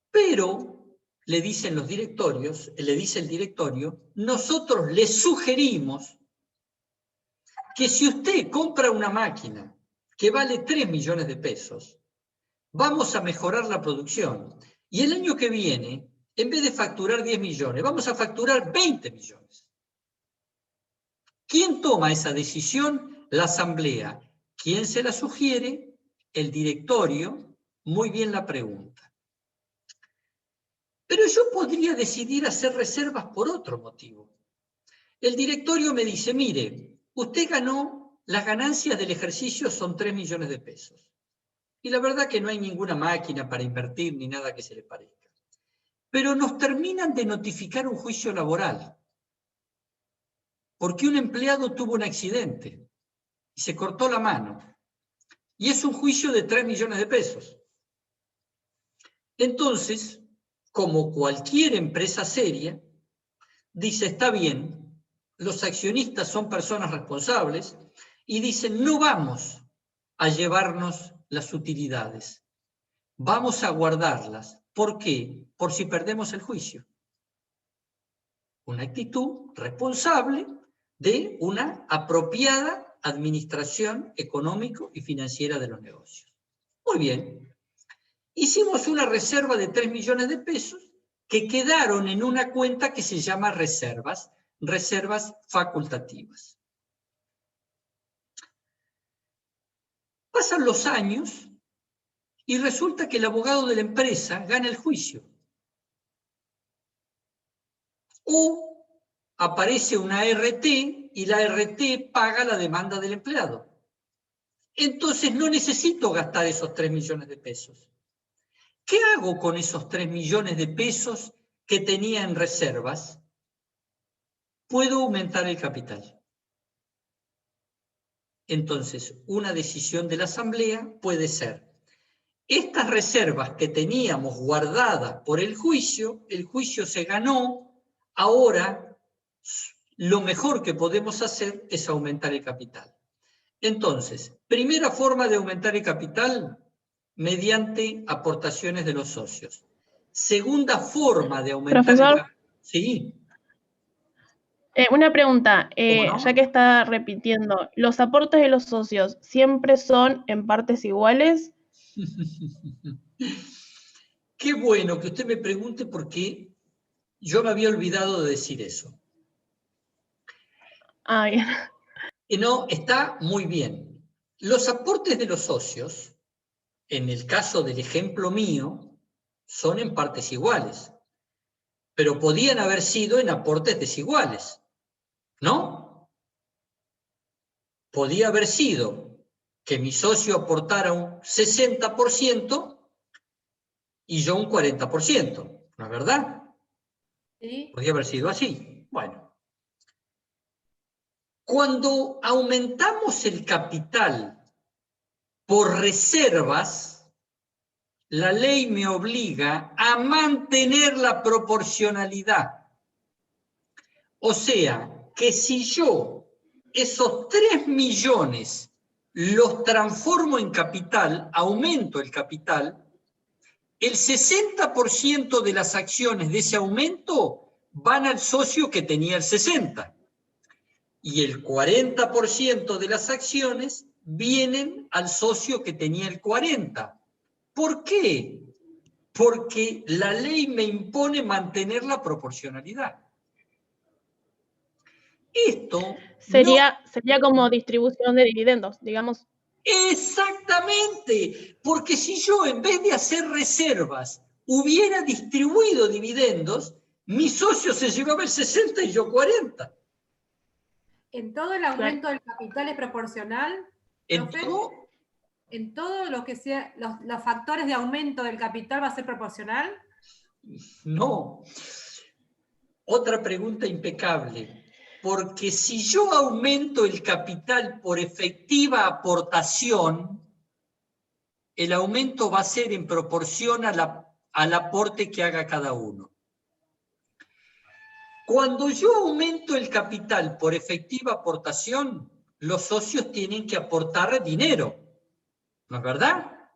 Pero, le dicen los directorios, le dice el directorio, nosotros le sugerimos que si usted compra una máquina que vale 3 millones de pesos, vamos a mejorar la producción. Y el año que viene, en vez de facturar 10 millones, vamos a facturar 20 millones. ¿Quién toma esa decisión? La asamblea. ¿Quién se la sugiere? El directorio. Muy bien la pregunta. Pero yo podría decidir hacer reservas por otro motivo. El directorio me dice, mire, usted ganó, las ganancias del ejercicio son 3 millones de pesos. Y la verdad que no hay ninguna máquina para invertir ni nada que se le parezca. Pero nos terminan de notificar un juicio laboral. Porque un empleado tuvo un accidente y se cortó la mano. Y es un juicio de 3 millones de pesos. Entonces, como cualquier empresa seria, dice, está bien, los accionistas son personas responsables, y dicen, no vamos a llevarnos las utilidades, vamos a guardarlas. ¿Por qué? Por si perdemos el juicio. Una actitud responsable de una apropiada administración económico y financiera de los negocios. Muy bien. Hicimos una reserva de 3 millones de pesos que quedaron en una cuenta que se llama reservas facultativas. Pasan los años y resulta que el abogado de la empresa gana el juicio. O aparece una RT y la RT paga la demanda del empleado. Entonces no necesito gastar esos 3 millones de pesos. ¿Qué hago con esos 3 millones de pesos que tenía en reservas? Puedo aumentar el capital. Entonces, una decisión de la asamblea puede ser, estas reservas que teníamos guardadas por el juicio se ganó, ahora lo mejor que podemos hacer es aumentar el capital. Entonces, primera forma de aumentar el capital, mediante aportaciones de los socios. Segunda forma de aumentar Profesor, el capital. Sí. Una pregunta, ¿Cómo no? ya que está repitiendo, ¿los aportes de los socios siempre son en partes iguales? Qué bueno que usted me pregunte porque yo me había olvidado de decir eso. Ah, bien. No, está muy bien. Los aportes de los socios, en el caso del ejemplo mío, son en partes iguales, pero podían haber sido en aportes desiguales, ¿no? Podía haber sido que mi socio aportara un 60% y yo un 40%, ¿no es verdad? Sí. Podía haber sido así. Bueno. Cuando aumentamos el capital por reservas, la ley me obliga a mantener la proporcionalidad. O sea, que si yo esos 3 millones los transformo en capital, aumento el capital, el 60% de las acciones de ese aumento van al socio que tenía el 60%. Y el 40% de las acciones vienen al socio que tenía el 40%. ¿Por qué? Porque la ley me impone mantener la proporcionalidad. Esto Sería como distribución de dividendos, digamos. Exactamente, porque si yo en vez de hacer reservas hubiera distribuido dividendos, mi socio se llevaba el 60 y yo 40. ¿En todo el aumento del capital es proporcional? ¿En profe? todo? ¿En todo lo que sea, los factores de aumento del capital va a ser proporcional? No. Otra pregunta impecable. Porque si yo aumento el capital por efectiva aportación, el aumento va a ser en proporción al aporte que haga cada uno. Cuando yo aumento el capital por efectiva aportación, los socios tienen que aportar dinero, ¿no es verdad?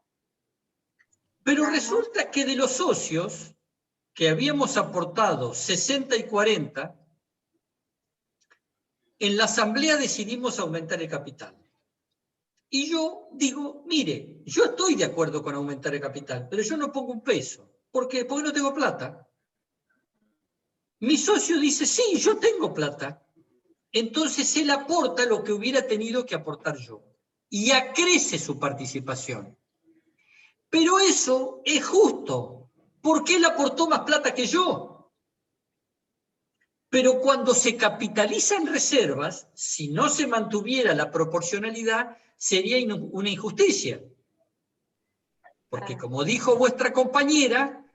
Pero resulta que de los socios que habíamos aportado 60 y 40, en la asamblea decidimos aumentar el capital. Y yo digo, mire, yo estoy de acuerdo con aumentar el capital, pero yo no pongo un peso. ¿Por qué? Porque no tengo plata. Mi socio dice, sí, yo tengo plata. Entonces él aporta lo que hubiera tenido que aportar yo. Y acrece su participación. Pero eso es justo, porque él aportó más plata que yo. Pero cuando se capitalizan reservas, si no se mantuviera la proporcionalidad, sería una injusticia. Porque como dijo vuestra compañera,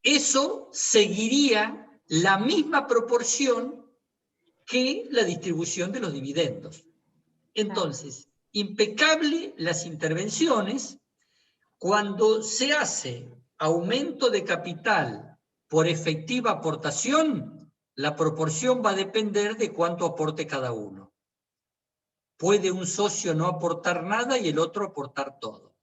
eso seguiría la misma proporción que la distribución de los dividendos. Entonces, impecable las intervenciones. Cuando se hace aumento de capital por efectiva aportación, la proporción va a depender de cuánto aporte cada uno. Puede un socio no aportar nada y el otro aportar todo.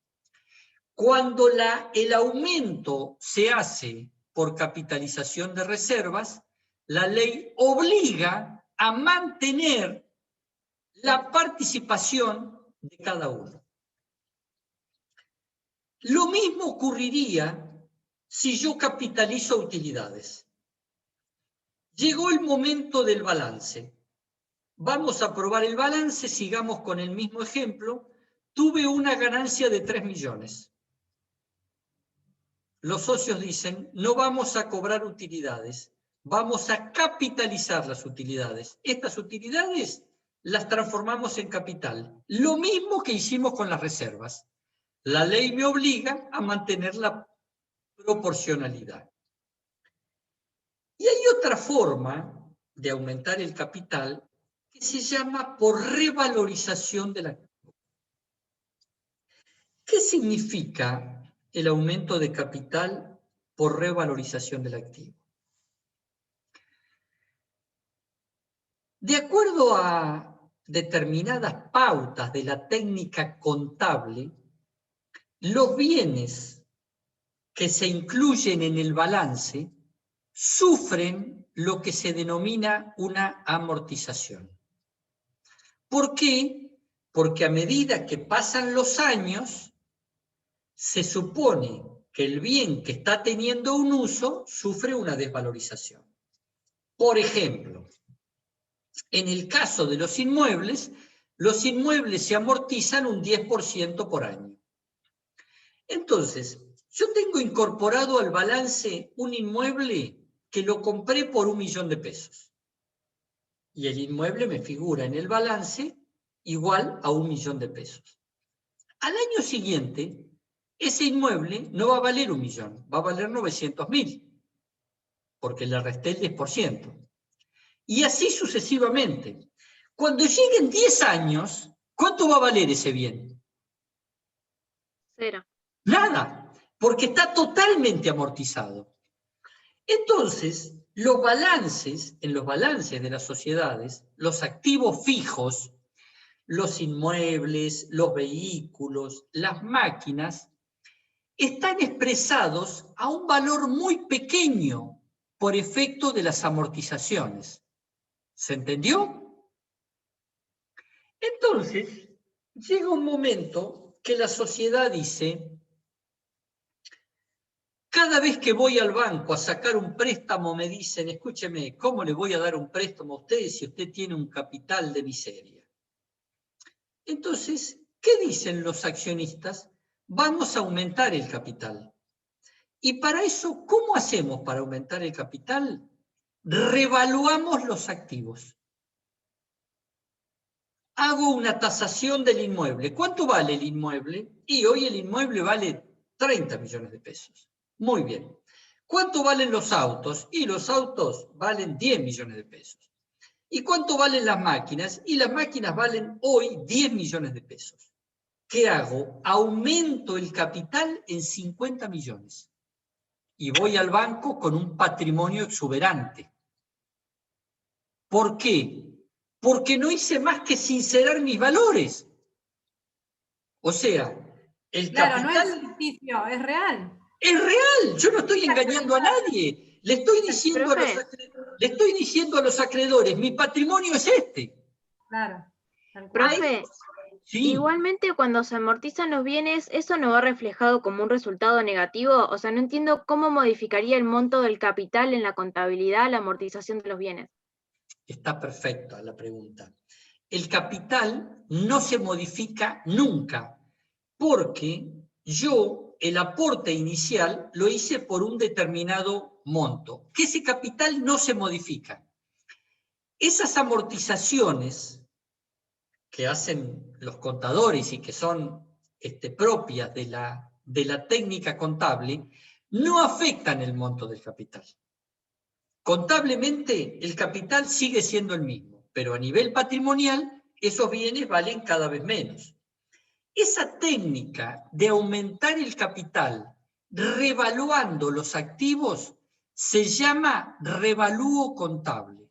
Cuando el aumento se hace por capitalización de reservas, la ley obliga a mantener la participación de cada uno. Lo mismo ocurriría si yo capitalizo utilidades. Llegó el momento del balance. Vamos a probar el balance, sigamos con el mismo ejemplo. Tuve una ganancia de 3 millones. Los socios dicen, no vamos a cobrar utilidades, vamos a capitalizar las utilidades. Estas utilidades las transformamos en capital. Lo mismo que hicimos con las reservas. La ley me obliga a mantener la proporcionalidad. Y hay otra forma de aumentar el capital que se llama por revalorización del activo. ¿Qué significa el aumento de capital por revalorización del activo? De acuerdo a determinadas pautas de la técnica contable, los bienes que se incluyen en el balance sufren lo que se denomina una amortización. ¿Por qué? Porque a medida que pasan los años, se supone que el bien que está teniendo un uso sufre una desvalorización. Por ejemplo, en el caso de los inmuebles se amortizan un 10% por año. Entonces, yo tengo incorporado al balance un inmueble que lo compré por 1 millón de pesos. Y el inmueble me figura en el balance igual a 1 millón de pesos. Al año siguiente, ese inmueble no va a valer 1 millón, va a valer 900.000, porque le resté el 10%. Y así sucesivamente. Cuando lleguen 10 años, ¿cuánto va a valer ese bien? 0. Nada, porque está totalmente amortizado. Entonces, en los balances de las sociedades, los activos fijos, los inmuebles, los vehículos, las máquinas, están expresados a un valor muy pequeño por efecto de las amortizaciones. ¿Se entendió? Entonces, llega un momento que la sociedad dice, Cada vez que voy al banco a sacar un préstamo me dicen, escúcheme, ¿cómo le voy a dar un préstamo a usted si usted tiene un capital de miseria? Entonces, ¿qué dicen los accionistas? Vamos a aumentar el capital. Y para eso, ¿cómo hacemos para aumentar el capital? Revaluamos los activos. Hago una tasación del inmueble. ¿Cuánto vale el inmueble? Y hoy el inmueble vale 30 millones de pesos. Muy bien. ¿Cuánto valen los autos? Y los autos valen 10 millones de pesos. ¿Y cuánto valen las máquinas? Y las máquinas valen hoy 10 millones de pesos. ¿Qué hago? Aumento el capital en 50 millones. Y voy al banco con un patrimonio exuberante. ¿Por qué? Porque no hice más que sincerar mis valores. O sea, el Claro, no capital es ficticio, es real. es real. Yo no estoy engañando a nadie. Le estoy diciendo a los acreedores, mi patrimonio es este. Claro. Tal cual. Profe, Sí. igualmente cuando se amortizan los bienes, ¿eso no va reflejado como un resultado negativo? O sea, no entiendo cómo modificaría el monto del capital en la contabilidad la amortización de los bienes. Está perfecta la pregunta. El capital no se modifica nunca, porque yo el aporte inicial lo hice por un determinado monto, que ese capital no se modifica. Esas amortizaciones que hacen los contadores y que son propias de la técnica contable, no afectan el monto del capital. Contablemente, el capital sigue siendo el mismo, pero a nivel patrimonial, esos bienes valen cada vez menos. Esa técnica de aumentar el capital revaluando los activos se llama revalúo contable.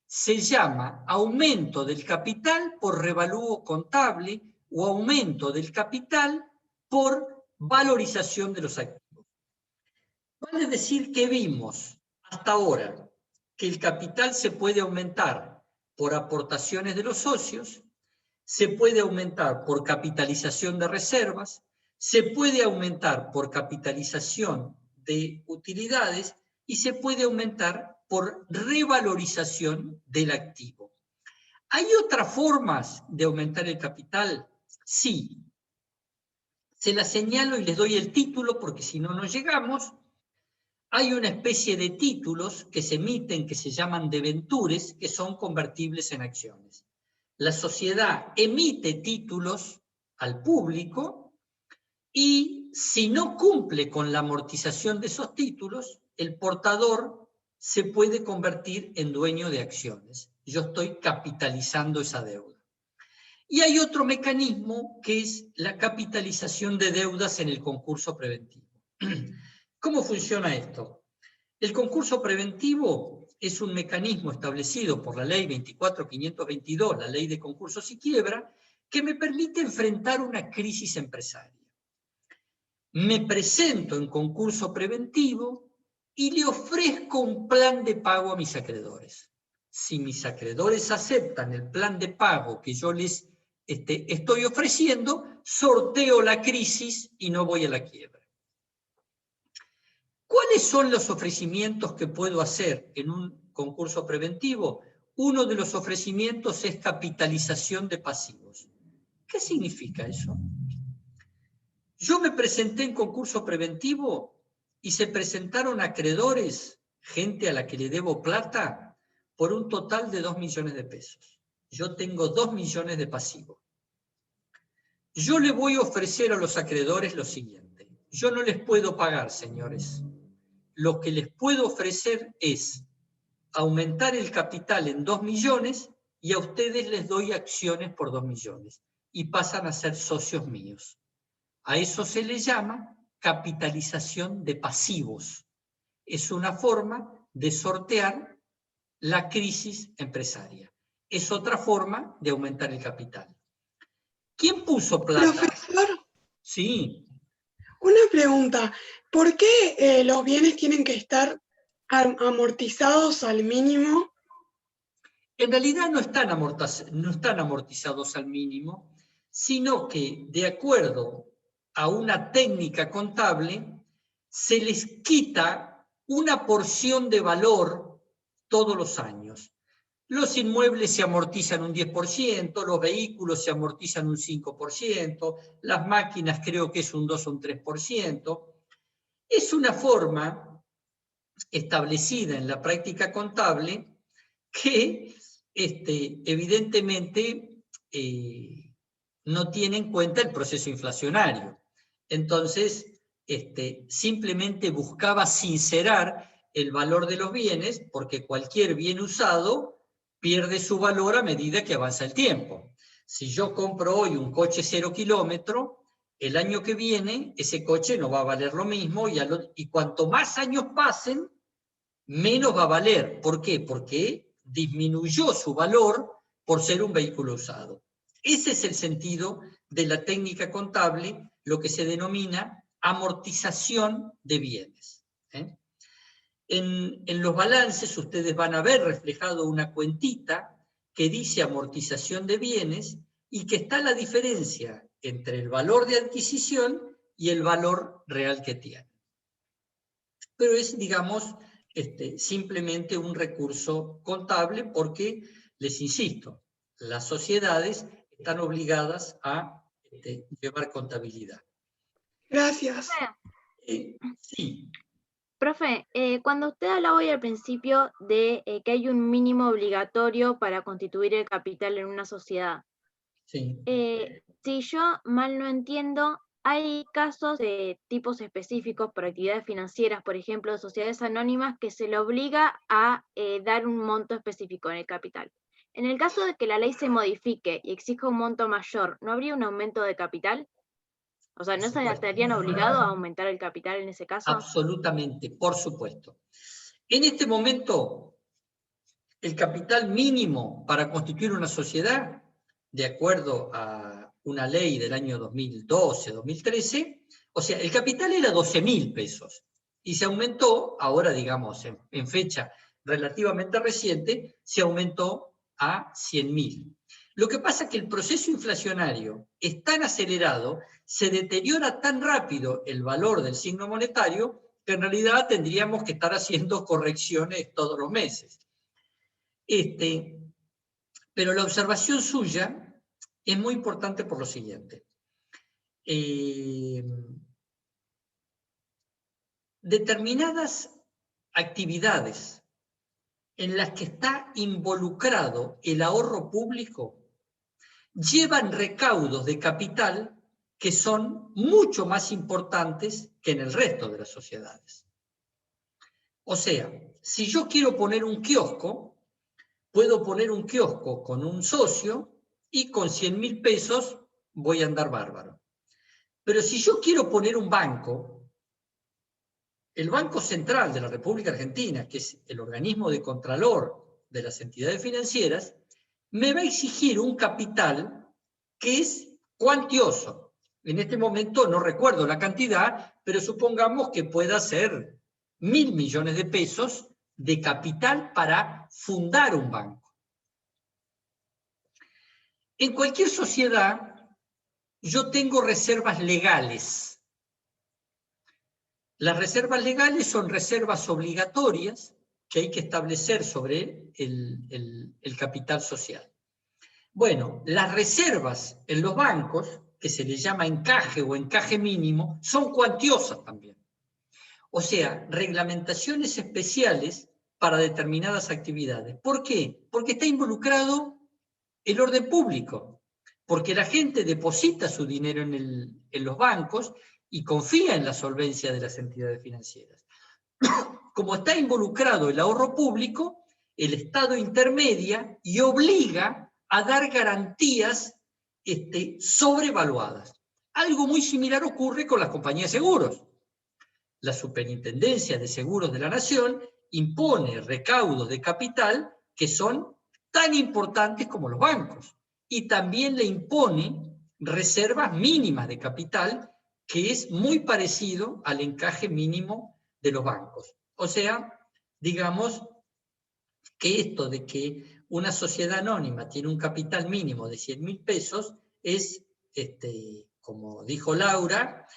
Se llama aumento del capital por revalúo contable o aumento del capital por valorización de los activos. Vale decir que vimos hasta ahora que el capital se puede aumentar por aportaciones de los socios, se puede aumentar por capitalización de reservas, se puede aumentar por capitalización de utilidades y se puede aumentar por revalorización del activo. ¿Hay otras formas de aumentar el capital? Sí. Se las señalo y les doy el título porque si no, no llegamos. Hay una especie de títulos que se emiten que se llaman debentures, que son convertibles en acciones. La sociedad emite títulos al público y si no cumple con la amortización de esos títulos, el portador se puede convertir en dueño de acciones. Yo estoy capitalizando esa deuda. Y hay otro mecanismo que es la capitalización de deudas en el concurso preventivo. ¿Cómo funciona esto? El concurso preventivo es un mecanismo establecido por la ley 24.522, la ley de concursos y quiebra, que me permite enfrentar una crisis empresaria. Me presento en concurso preventivo y le ofrezco un plan de pago a mis acreedores. Si mis acreedores aceptan el plan de pago que yo les estoy ofreciendo, sorteo la crisis y no voy a la quiebra. ¿Cuáles son los ofrecimientos que puedo hacer en un concurso preventivo? Uno de los ofrecimientos es capitalización de pasivos. ¿Qué significa eso? Yo me presenté en concurso preventivo y se presentaron acreedores, gente a la que le debo plata, por un total de 2 millones de pesos. Yo tengo 2 millones de pasivos. Yo le voy a ofrecer a los acreedores lo siguiente. Yo no les puedo pagar, señores. Lo que les puedo ofrecer es aumentar el capital en 2 millones y a ustedes les doy acciones por 2 millones y pasan a ser socios míos. A eso se le llama capitalización de pasivos. Es una forma de sortear la crisis empresaria. Es otra forma de aumentar el capital. ¿Quién puso plata? Profesor, Sí. una pregunta. ¿Por qué los bienes tienen que estar amortizados al mínimo? En realidad no están amortizados al mínimo, sino que de acuerdo a una técnica contable se les quita una porción de valor todos los años. Los inmuebles se amortizan un 10%, los vehículos se amortizan un 5%, las máquinas creo que es un 2 o un 3%. Es una forma establecida en la práctica contable que evidentemente no tiene en cuenta el proceso inflacionario. Entonces, simplemente buscaba sincerar el valor de los bienes, porque cualquier bien usado pierde su valor a medida que avanza el tiempo. Si yo compro hoy un coche 0 kilómetro, el año que viene ese coche no va a valer lo mismo y cuanto más años pasen, menos va a valer. ¿Por qué? Porque disminuyó su valor por ser un vehículo usado. Ese es el sentido de la técnica contable, lo que se denomina amortización de bienes. En los balances ustedes van a ver reflejado una cuentita que dice amortización de bienes y que está la diferencia entre el valor de adquisición y el valor real que tiene. Pero es, digamos, simplemente un recurso contable porque, les insisto, las sociedades están obligadas a llevar contabilidad. Gracias. Sí. Profe, cuando usted hablaba hoy al principio de que hay un mínimo obligatorio para constituir el capital en una sociedad, Sí. Si yo mal no entiendo, hay casos de tipos específicos por actividades financieras, por ejemplo, de sociedades anónimas, que se le obliga a dar un monto específico en el capital. En el caso de que la ley se modifique y exija un monto mayor, ¿no habría un aumento de capital? O sea, ¿no se estarían obligados a aumentar el capital en ese caso? Absolutamente, por supuesto. En este momento, el capital mínimo para constituir una sociedad, de acuerdo a una ley del año 2012-2013, o sea, el capital era 12.000 pesos y se aumentó, ahora digamos, en fecha relativamente reciente, se aumentó a 100.000. Lo que pasa es que el proceso inflacionario es tan acelerado, se deteriora tan rápido el valor del signo monetario, que en realidad tendríamos que estar haciendo correcciones todos los meses. Pero la observación suya es muy importante por lo siguiente. Determinadas actividades en las que está involucrado el ahorro público llevan recaudos de capital que son mucho más importantes que en el resto de las sociedades. O sea, si yo quiero poner un kiosco, puedo poner un kiosco con un socio y con 100.000 pesos voy a andar bárbaro. Pero si yo quiero poner un banco, el Banco Central de la República Argentina, que es el organismo de contralor de las entidades financieras, me va a exigir un capital que es cuantioso. En este momento no recuerdo la cantidad, pero supongamos que pueda ser 1.000 millones de pesos de capital para fundar un banco. En cualquier sociedad, yo tengo reservas legales. Las reservas legales son reservas obligatorias que hay que establecer sobre el capital social. Bueno, las reservas en los bancos, que se les llama encaje o encaje mínimo, son cuantiosas también. O sea, reglamentaciones especiales para determinadas actividades. ¿Por qué? Porque está involucrado el orden público, porque la gente deposita su dinero en los bancos y confía en la solvencia de las entidades financieras. Como está involucrado el ahorro público, el Estado intermedia y obliga a dar garantías sobrevaluadas. Algo muy similar ocurre con las compañías de seguros. La Superintendencia de Seguros de la Nación impone recaudos de capital que son tan importantes como los bancos, y también le impone reservas mínimas de capital, que es muy parecido al encaje mínimo de los bancos. O sea, digamos que esto de que una sociedad anónima tiene un capital mínimo de 100.000 pesos es, como dijo Laura,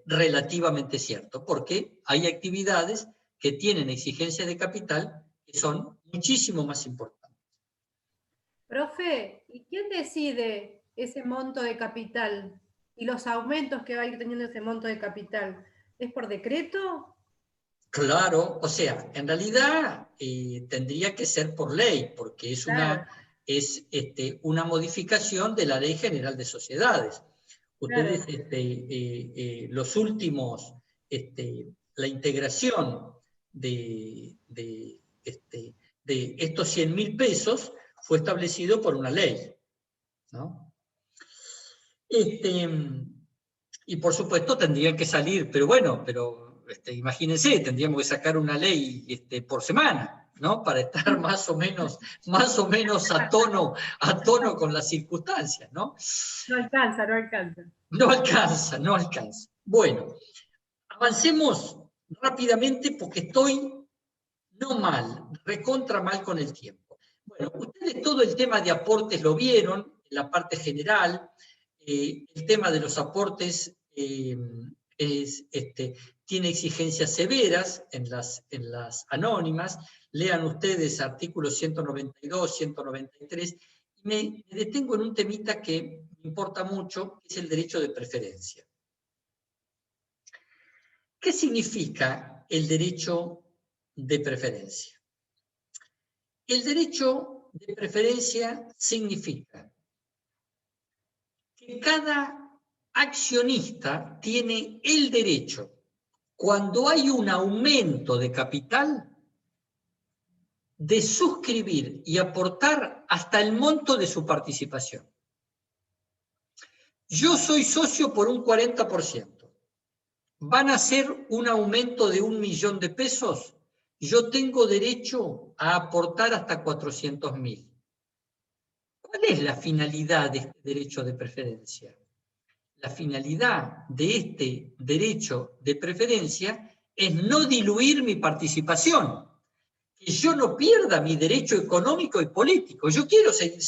relativamente cierto, porque hay actividades que tienen exigencias de capital que son muchísimo más importantes. Profe, ¿y quién decide ese monto de capital y los aumentos que va a ir teniendo ese monto de capital? ¿Es por decreto? Claro, o sea, en realidad tendría que ser por ley, porque es Claro, una modificación de la Ley General de Sociedades. Ustedes, claro. los últimos, la integración de estos 100.000 pesos fue establecido por una ley, ¿no? Y por supuesto tendrían que salir, pero bueno, imagínense, tendríamos que sacar una ley por semana, ¿no? Para estar más o menos a tono con las circunstancias, ¿no? No alcanza, no alcanza. No alcanza, no alcanza. Bueno, avancemos rápidamente porque estoy no mal, recontra mal con el tiempo. Bueno, ustedes todo el tema de aportes lo vieron en la parte general. El tema de los aportes tiene exigencias severas en las anónimas. Lean ustedes artículos 192, 193. Y me detengo en un temita que me importa mucho, que es el derecho de preferencia. ¿Qué significa el derecho de preferencia? El derecho de preferencia significa que cada accionista tiene el derecho, cuando hay un aumento de capital, de suscribir y aportar hasta el monto de su participación. Yo soy socio por un 40%. ¿Van a hacer un aumento de 1 millón de pesos? Yo tengo derecho a aportar hasta 400.000. ¿Cuál es la finalidad de este derecho de preferencia? La finalidad de este derecho de preferencia es no diluir mi participación, que yo no pierda mi derecho económico y político. Yo quiero seguir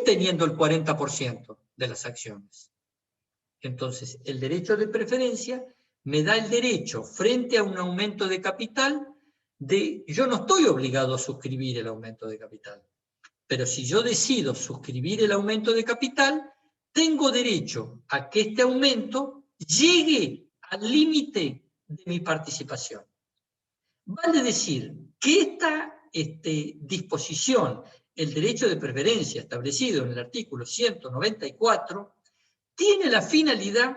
teniendo el 40% de las acciones. Entonces, el derecho de preferencia me da el derecho, frente a un aumento de capital, yo no estoy obligado a suscribir el aumento de capital, pero si yo decido suscribir el aumento de capital, tengo derecho a que este aumento llegue al límite de mi participación. Vale decir que esta disposición, el derecho de preferencia establecido en el artículo 194, tiene la finalidad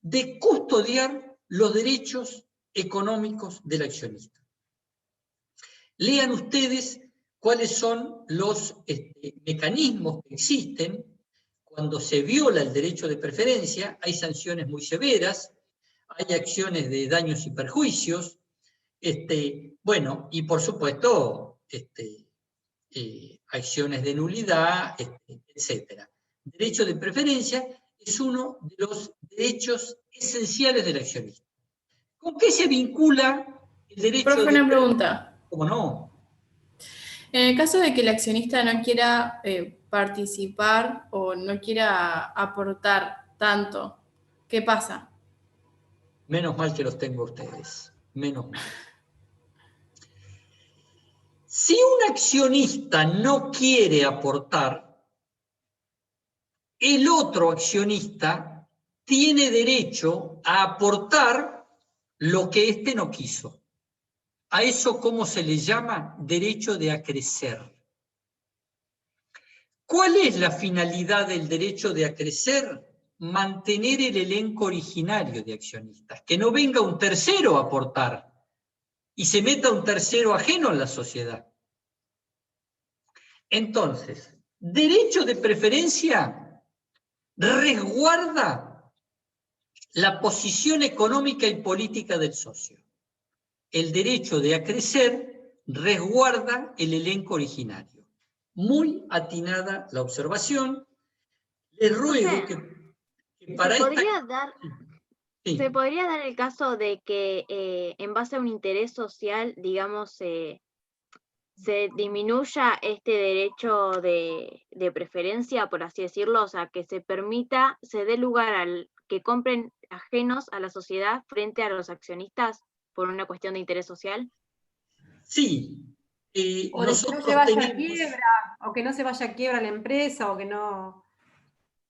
de custodiar los derechos económicos del accionista. Lean ustedes cuáles son los mecanismos que existen cuando se viola el derecho de preferencia. Hay sanciones muy severas, hay acciones de daños y perjuicios, bueno, y por supuesto, acciones de nulidad, etc. Derecho de preferencia es uno de los derechos esenciales del accionista. ¿Con qué se vincula el derecho Profe, una pregunta. ¿Cómo no? En el caso de que el accionista no quiera participar o no quiera aportar tanto, ¿qué pasa? Menos mal que los tengo a ustedes. Menos mal. Si un accionista no quiere aportar, el otro accionista tiene derecho a aportar lo que éste no quiso. A eso, ¿cómo se le llama? Derecho de acrecer. ¿Cuál es la finalidad del derecho de acrecer? Mantener el elenco originario de accionistas, que no venga un tercero a aportar y se meta un tercero ajeno en la sociedad. Entonces, derecho de preferencia resguarda la posición económica y política del socio. El derecho de acrecer resguarda el elenco originario. Muy atinada la observación. Les ruego que para ¿Se Sí. podría dar el caso de que en base a un interés social, digamos, se disminuya este derecho de preferencia, por así decirlo? O sea, que se dé lugar al que compren ajenos a la sociedad frente a los accionistas por una cuestión de interés social? Sí. O de que no se vaya a quiebra, o que no se vaya a quiebra la empresa, o que no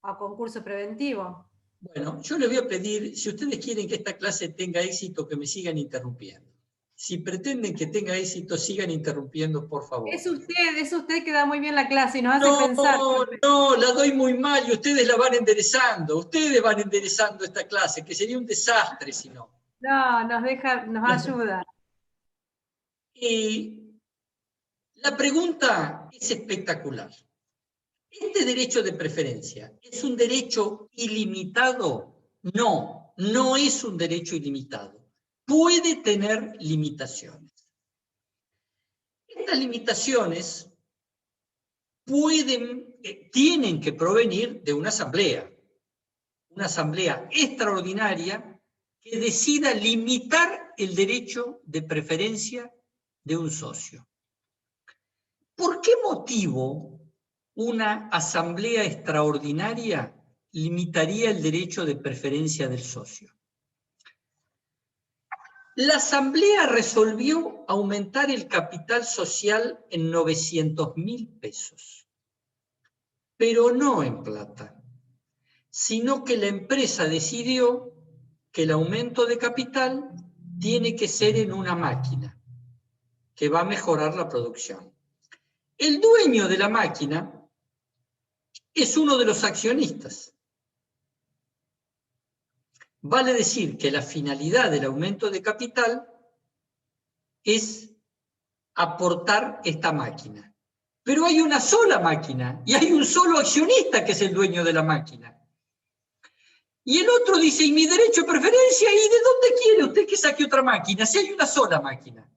a concurso preventivo. Bueno, yo les voy a pedir, si ustedes quieren que esta clase tenga éxito, que me sigan interrumpiendo. Si pretenden que tenga éxito, sigan interrumpiendo, por favor. Es usted que da muy bien la clase y nos hace pensar. No, la doy muy mal y ustedes la van enderezando. Ustedes van enderezando esta clase, que sería un desastre si no. No, nos ayuda. La pregunta es espectacular. ¿Este derecho de preferencia es un derecho ilimitado? No, no es un derecho ilimitado. Puede tener limitaciones. Estas limitaciones tienen que provenir de una asamblea extraordinaria que decida limitar el derecho de preferencia de un socio. ¿Por qué motivo una asamblea extraordinaria limitaría el derecho de preferencia del socio? La asamblea resolvió aumentar el capital social en 900.000 pesos, pero no en plata, sino que la empresa decidió que el aumento de capital tiene que ser en una máquina que va a mejorar la producción. El dueño de la máquina es uno de los accionistas. Vale decir que la finalidad del aumento de capital es aportar esta máquina. Pero hay una sola máquina y hay un solo accionista que es el dueño de la máquina. Y el otro dice, ¿y mi derecho de preferencia? ¿Y de dónde quiere usted que saque otra máquina? Si hay una sola máquina.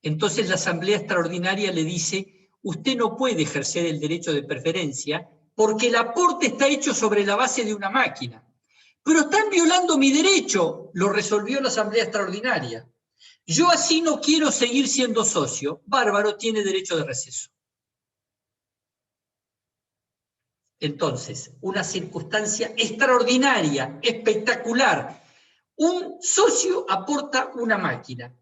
Entonces la asamblea extraordinaria le dice, usted no puede ejercer el derecho de preferencia porque el aporte está hecho sobre la base de una máquina. Pero están violando mi derecho, lo resolvió la asamblea extraordinaria. Yo así no quiero seguir siendo socio. Bárbaro, tiene derecho de receso. Entonces, una circunstancia extraordinaria, espectacular. Un socio aporta una máquina.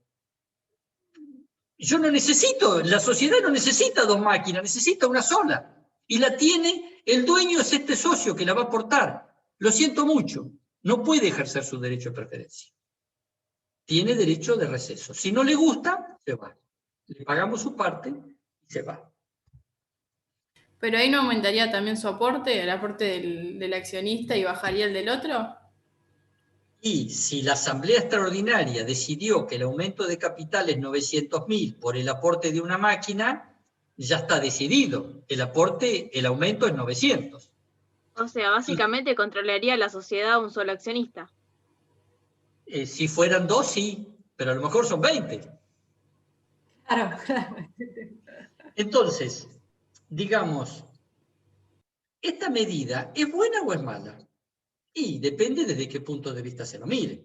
Yo no necesito, la sociedad no necesita dos máquinas, necesita una sola. Y la tiene, el dueño es este socio que la va a aportar. Lo siento mucho, no puede ejercer su derecho de preferencia. Tiene derecho de receso. Si no le gusta, se va. Le pagamos su parte y se va. ¿Pero ahí no aumentaría también su aporte, el aporte del accionista, y bajaría el del otro? Y si la asamblea extraordinaria decidió que el aumento de capital es 900.000 por el aporte de una máquina, ya está decidido. El aumento es 900. O sea, básicamente controlaría la sociedad un solo accionista. Si fueran dos, sí, pero a lo mejor son 20. Claro. Entonces, digamos, ¿esta medida es buena o es mala? Y depende desde qué punto de vista se lo mire.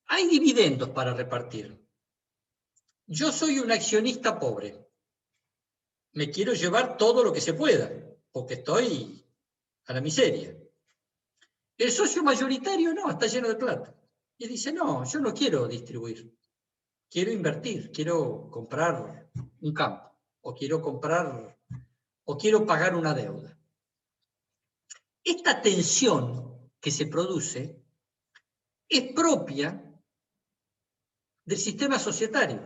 Hay dividendos para repartir. Yo soy un accionista pobre. Me quiero llevar todo lo que se pueda, porque estoy a la miseria. El socio mayoritario no, está lleno de plata. Y dice, no, yo no quiero distribuir. Quiero invertir, quiero comprar un campo, o quiero pagar una deuda. Esta tensión que se produce es propia del sistema societario.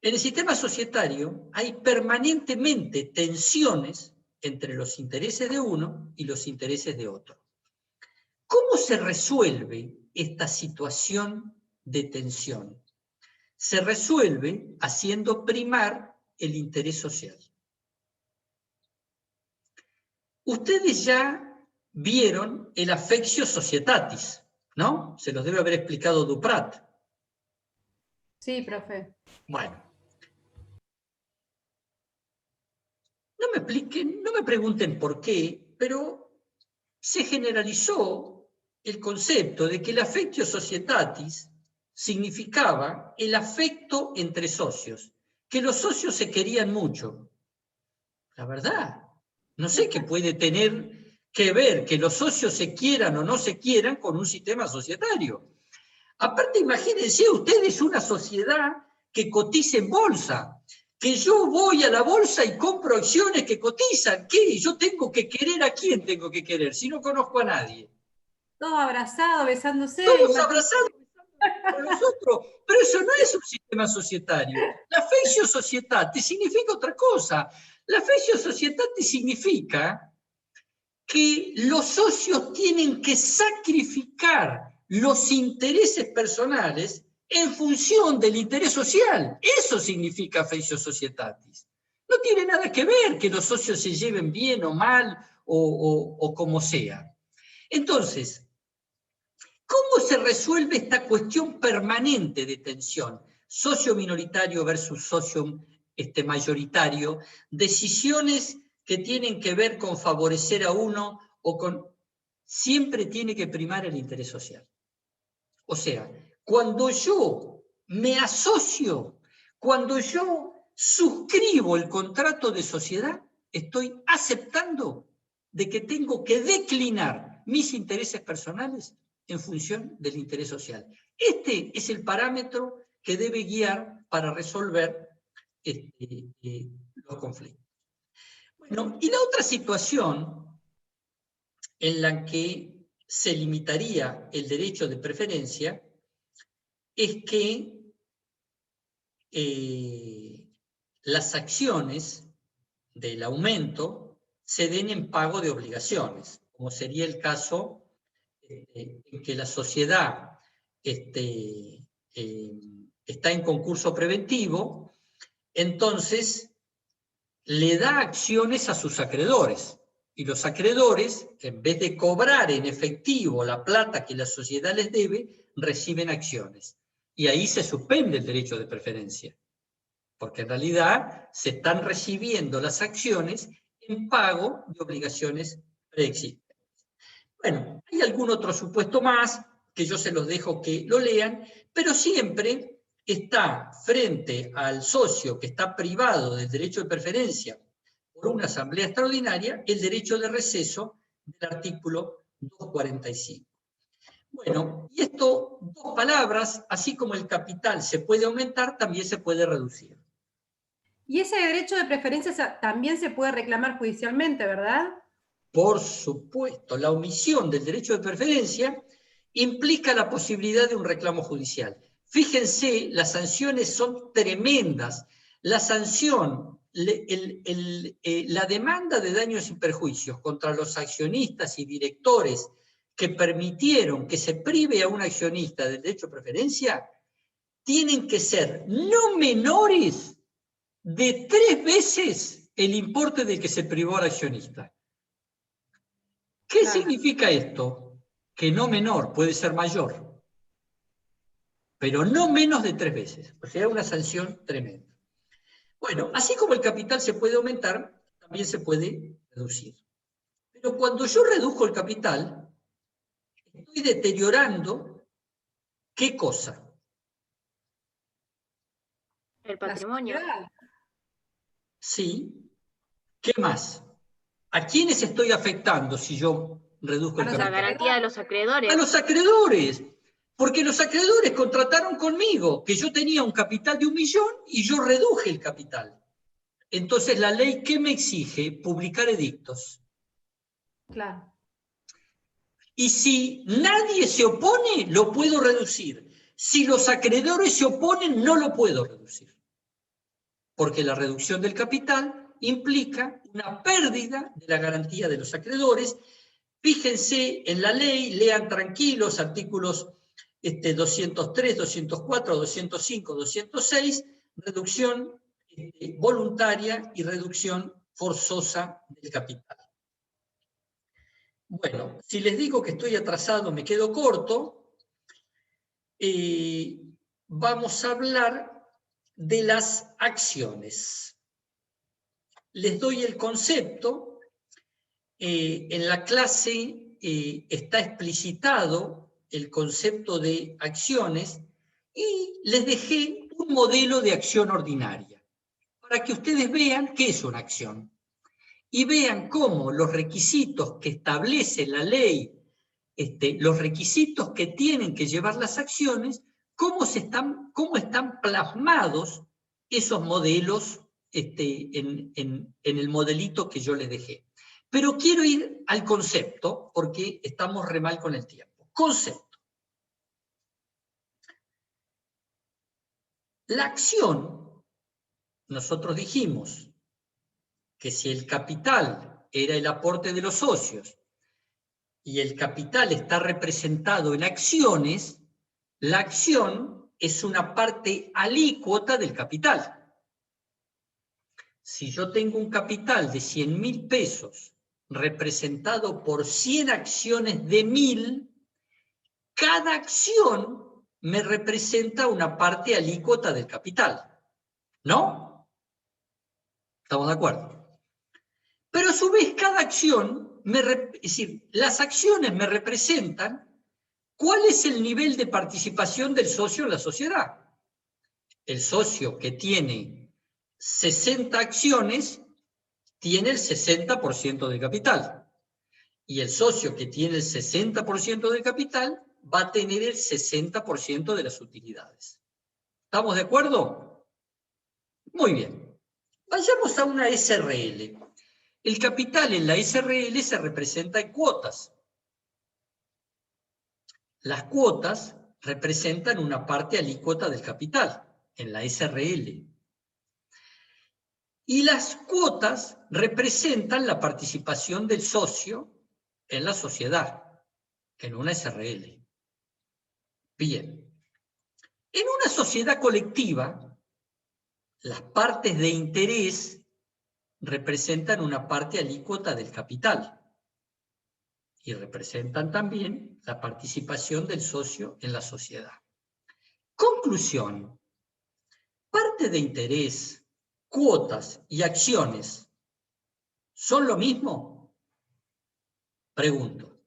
En el sistema societario hay permanentemente tensiones entre los intereses de uno y los intereses de otro. ¿Cómo se resuelve esta situación de tensión? Se resuelve haciendo primar el interés social. Ustedes ya vieron el affectio societatis, ¿no? Se los debe haber explicado Duprat. Sí, profe. Bueno. No me pregunten por qué, pero se generalizó el concepto de que el affectio societatis significaba el afecto entre socios, que los socios se querían mucho. La verdad, no sé qué puede tener que ver que los socios se quieran o no se quieran con un sistema societario. Aparte, imagínense ustedes una sociedad que cotiza en bolsa, que yo voy a la bolsa y compro acciones que cotizan. ¿Qué? ¿Yo tengo que querer a quién tengo que querer si no conozco a nadie? Todos abrazados, besándose. Todos abrazados con los otros. Pero eso no es un sistema societario. La Affectio Societatis significa otra cosa. La Affectio Societatis significa que los socios tienen que sacrificar los intereses personales en función del interés social. Eso significa Affectio Societatis. No tiene nada que ver que los socios se lleven bien o mal o como sea. Entonces, ¿cómo se resuelve esta cuestión permanente de tensión? Socio minoritario versus socio mayoritario, decisiones que tienen que ver con favorecer a uno o con... Siempre tiene que primar el interés social. O sea, cuando yo me asocio, cuando yo suscribo el contrato de sociedad, estoy aceptando de que tengo que declinar mis intereses personales en función del interés social. Este es el parámetro que debe guiar para resolver los conflictos. Bueno, y la otra situación en la que se limitaría el derecho de preferencia es que las acciones del aumento se den en pago de obligaciones, como sería el caso en que la sociedad está en concurso preventivo, entonces le da acciones a sus acreedores. Y los acreedores, en vez de cobrar en efectivo la plata que la sociedad les debe, reciben acciones. Y ahí se suspende el derecho de preferencia. Porque en realidad se están recibiendo las acciones en pago de obligaciones preexistentes. Bueno, hay algún otro supuesto más, que yo se los dejo que lo lean, pero siempre está frente al socio que está privado del derecho de preferencia por una asamblea extraordinaria, el derecho de receso del artículo 245. Bueno, y esto, dos palabras, así como el capital se puede aumentar, también se puede reducir. Y ese derecho de preferencia también se puede reclamar judicialmente, ¿verdad? Por supuesto, la omisión del derecho de preferencia implica la posibilidad de un reclamo judicial. Fíjense, las sanciones son tremendas. La sanción, la demanda de daños y perjuicios contra los accionistas y directores que permitieron que se prive a un accionista del derecho de preferencia, tienen que ser no menores de 3 veces el importe del que se privó al accionista. ¿Qué significa esto? Que no menor, puede ser mayor, pero no menos de 3 veces. O sea, una sanción tremenda. Bueno, así como el capital se puede aumentar, también se puede reducir. Pero cuando yo reduzco el capital, estoy deteriorando, ¿qué cosa? El patrimonio. Sí. ¿Qué más? ¿A quiénes estoy afectando si yo reduzco el capital? La garantía de los acreedores. A los acreedores. Porque los acreedores contrataron conmigo que yo tenía un capital de 1 millón y yo reduje el capital. Entonces, ¿la ley qué me exige? Publicar edictos. Claro. Y si nadie se opone, lo puedo reducir. Si los acreedores se oponen, no lo puedo reducir. Porque la reducción del capital implica una pérdida de la garantía de los acreedores. Fíjense en la ley, lean tranquilos artículos 203, 204, 205, 206, reducción voluntaria y reducción forzosa del capital. Bueno, si les digo que estoy atrasado, me quedo corto. Vamos a hablar de las acciones. Les doy el concepto. En la clase está explicitado el concepto de acciones y les dejé un modelo de acción ordinaria para que ustedes vean qué es una acción. y vean cómo los requisitos que establece la ley, los requisitos que tienen que llevar las acciones, cómo están plasmados esos modelos en el modelito que yo les dejé. Pero quiero ir al concepto, porque estamos re mal con el tiempo. Concepto. La acción, nosotros dijimos que si el capital era el aporte de los socios y el capital está representado en acciones, la acción es una parte alícuota del capital. Si yo tengo un capital de 100.000 pesos representado por 100 acciones de 1.000, cada acción me representa una parte alícuota del capital. ¿No? ¿Estamos de acuerdo? Pero a su vez cada acción, es decir, las acciones me representan cuál es el nivel de participación del socio en la sociedad. El socio que tiene 60 acciones tiene el 60% del capital. Y el socio que tiene el 60% del capital va a tener el 60% de las utilidades. ¿Estamos de acuerdo? Muy bien. Vayamos a una SRL. El capital en la SRL se representa en cuotas. Las cuotas representan una parte alícuota del capital en la SRL. Y las cuotas representan la participación del socio en la sociedad, en una SRL. Bien. En una sociedad colectiva, las partes de interés representan una parte alícuota del capital y representan también la participación del socio en la sociedad. Conclusión. Parte de interés, cuotas y acciones, ¿son lo mismo? Pregunto.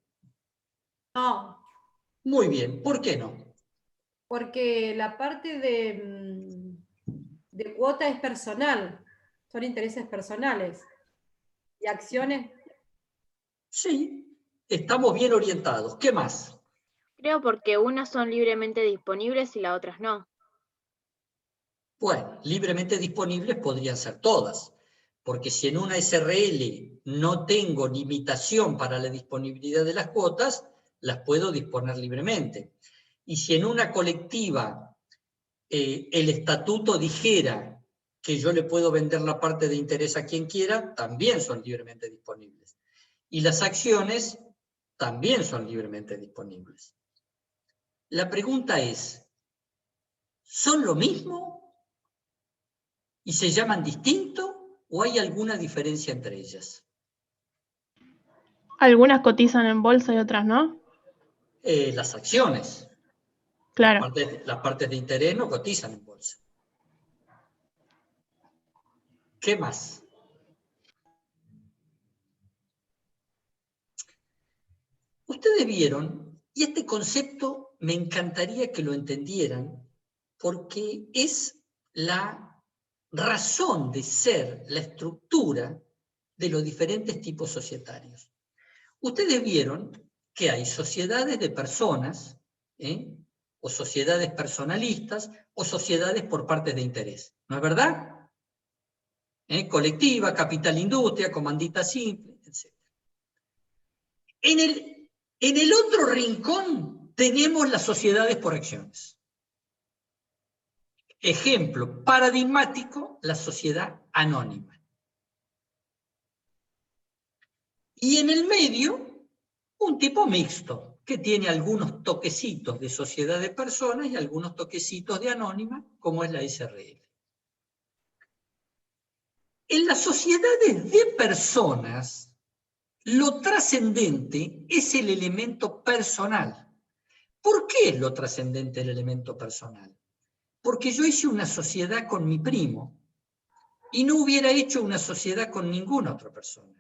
No, Muy bien, ¿por qué no? porque la parte de cuota es personal, son intereses personales. Y acciones, Sí, estamos bien orientados. ¿Qué más? Creo porque unas son libremente disponibles y las otras no. Bueno, libremente disponibles podrían ser todas, porque si en una SRL no tengo limitación para la disponibilidad de las cuotas, las puedo disponer libremente. Y si en una colectiva el estatuto dijera que yo le puedo vender la parte de interés a quien quiera, también son libremente disponibles. Y las acciones también son libremente disponibles. La pregunta es, ¿son lo mismo? ¿Y se llaman distinto o hay alguna diferencia entre ellas? Algunas cotizan en bolsa y otras no. Las acciones. Claro. Las partes de interés no cotizan en bolsa. ¿Qué más? Ustedes vieron, y este concepto me encantaría que lo entendieran, porque es la razón de ser, la estructura de los diferentes tipos societarios. Ustedes vieron que hay sociedades de personas, o sociedades personalistas, o sociedades por partes de interés. ¿No es verdad? Colectiva, capital industria, comandita simple, etc. En el otro rincón tenemos las sociedades por acciones. Ejemplo paradigmático, la sociedad anónima. Y en el medio, un tipo mixto, que tiene algunos toquecitos de sociedad de personas y algunos toquecitos de anónima, como es la SRL. En las sociedades de personas, lo trascendente es el elemento personal. ¿Por qué es lo trascendente el elemento personal? Porque yo hice una sociedad con mi primo y no hubiera hecho una sociedad con ninguna otra persona.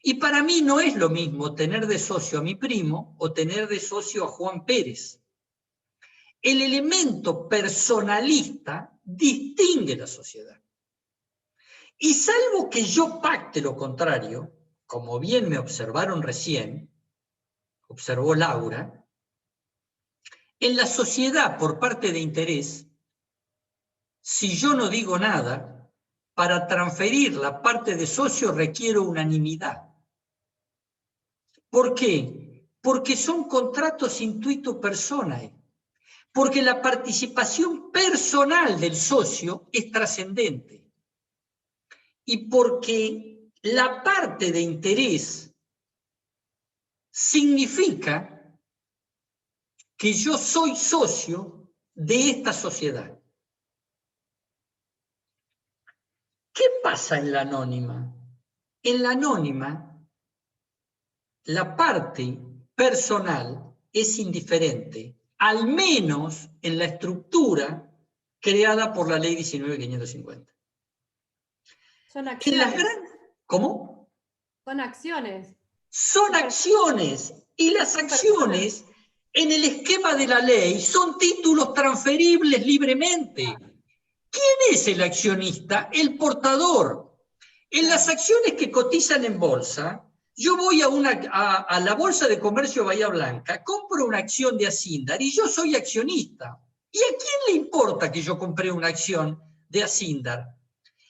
Y para mí no es lo mismo tener de socio a mi primo o tener de socio a Juan Pérez. El elemento personalista distingue la sociedad. Y salvo que yo pacte lo contrario, como bien me observaron recién, observó Laura, en la sociedad por parte de interés, si yo no digo nada, para transferir la parte de socio requiero unanimidad. ¿Por qué? Porque son contratos intuito personae. Porque la participación personal del socio es trascendente. Y porque la parte de interés significa que yo soy socio de esta sociedad. ¿Qué pasa en la anónima? En la anónima, la parte personal es indiferente, al menos en la estructura creada por la ley 19.550. Son acciones. ¿Cómo? Son acciones. Son acciones, y las acciones en el esquema de la ley son títulos transferibles libremente. ¿Quién es el accionista? El portador. En las acciones que cotizan en bolsa, yo voy a la Bolsa de Comercio Bahía Blanca, compro una acción de Asindar y yo soy accionista. ¿Y a quién le importa que yo compré una acción de Asindar?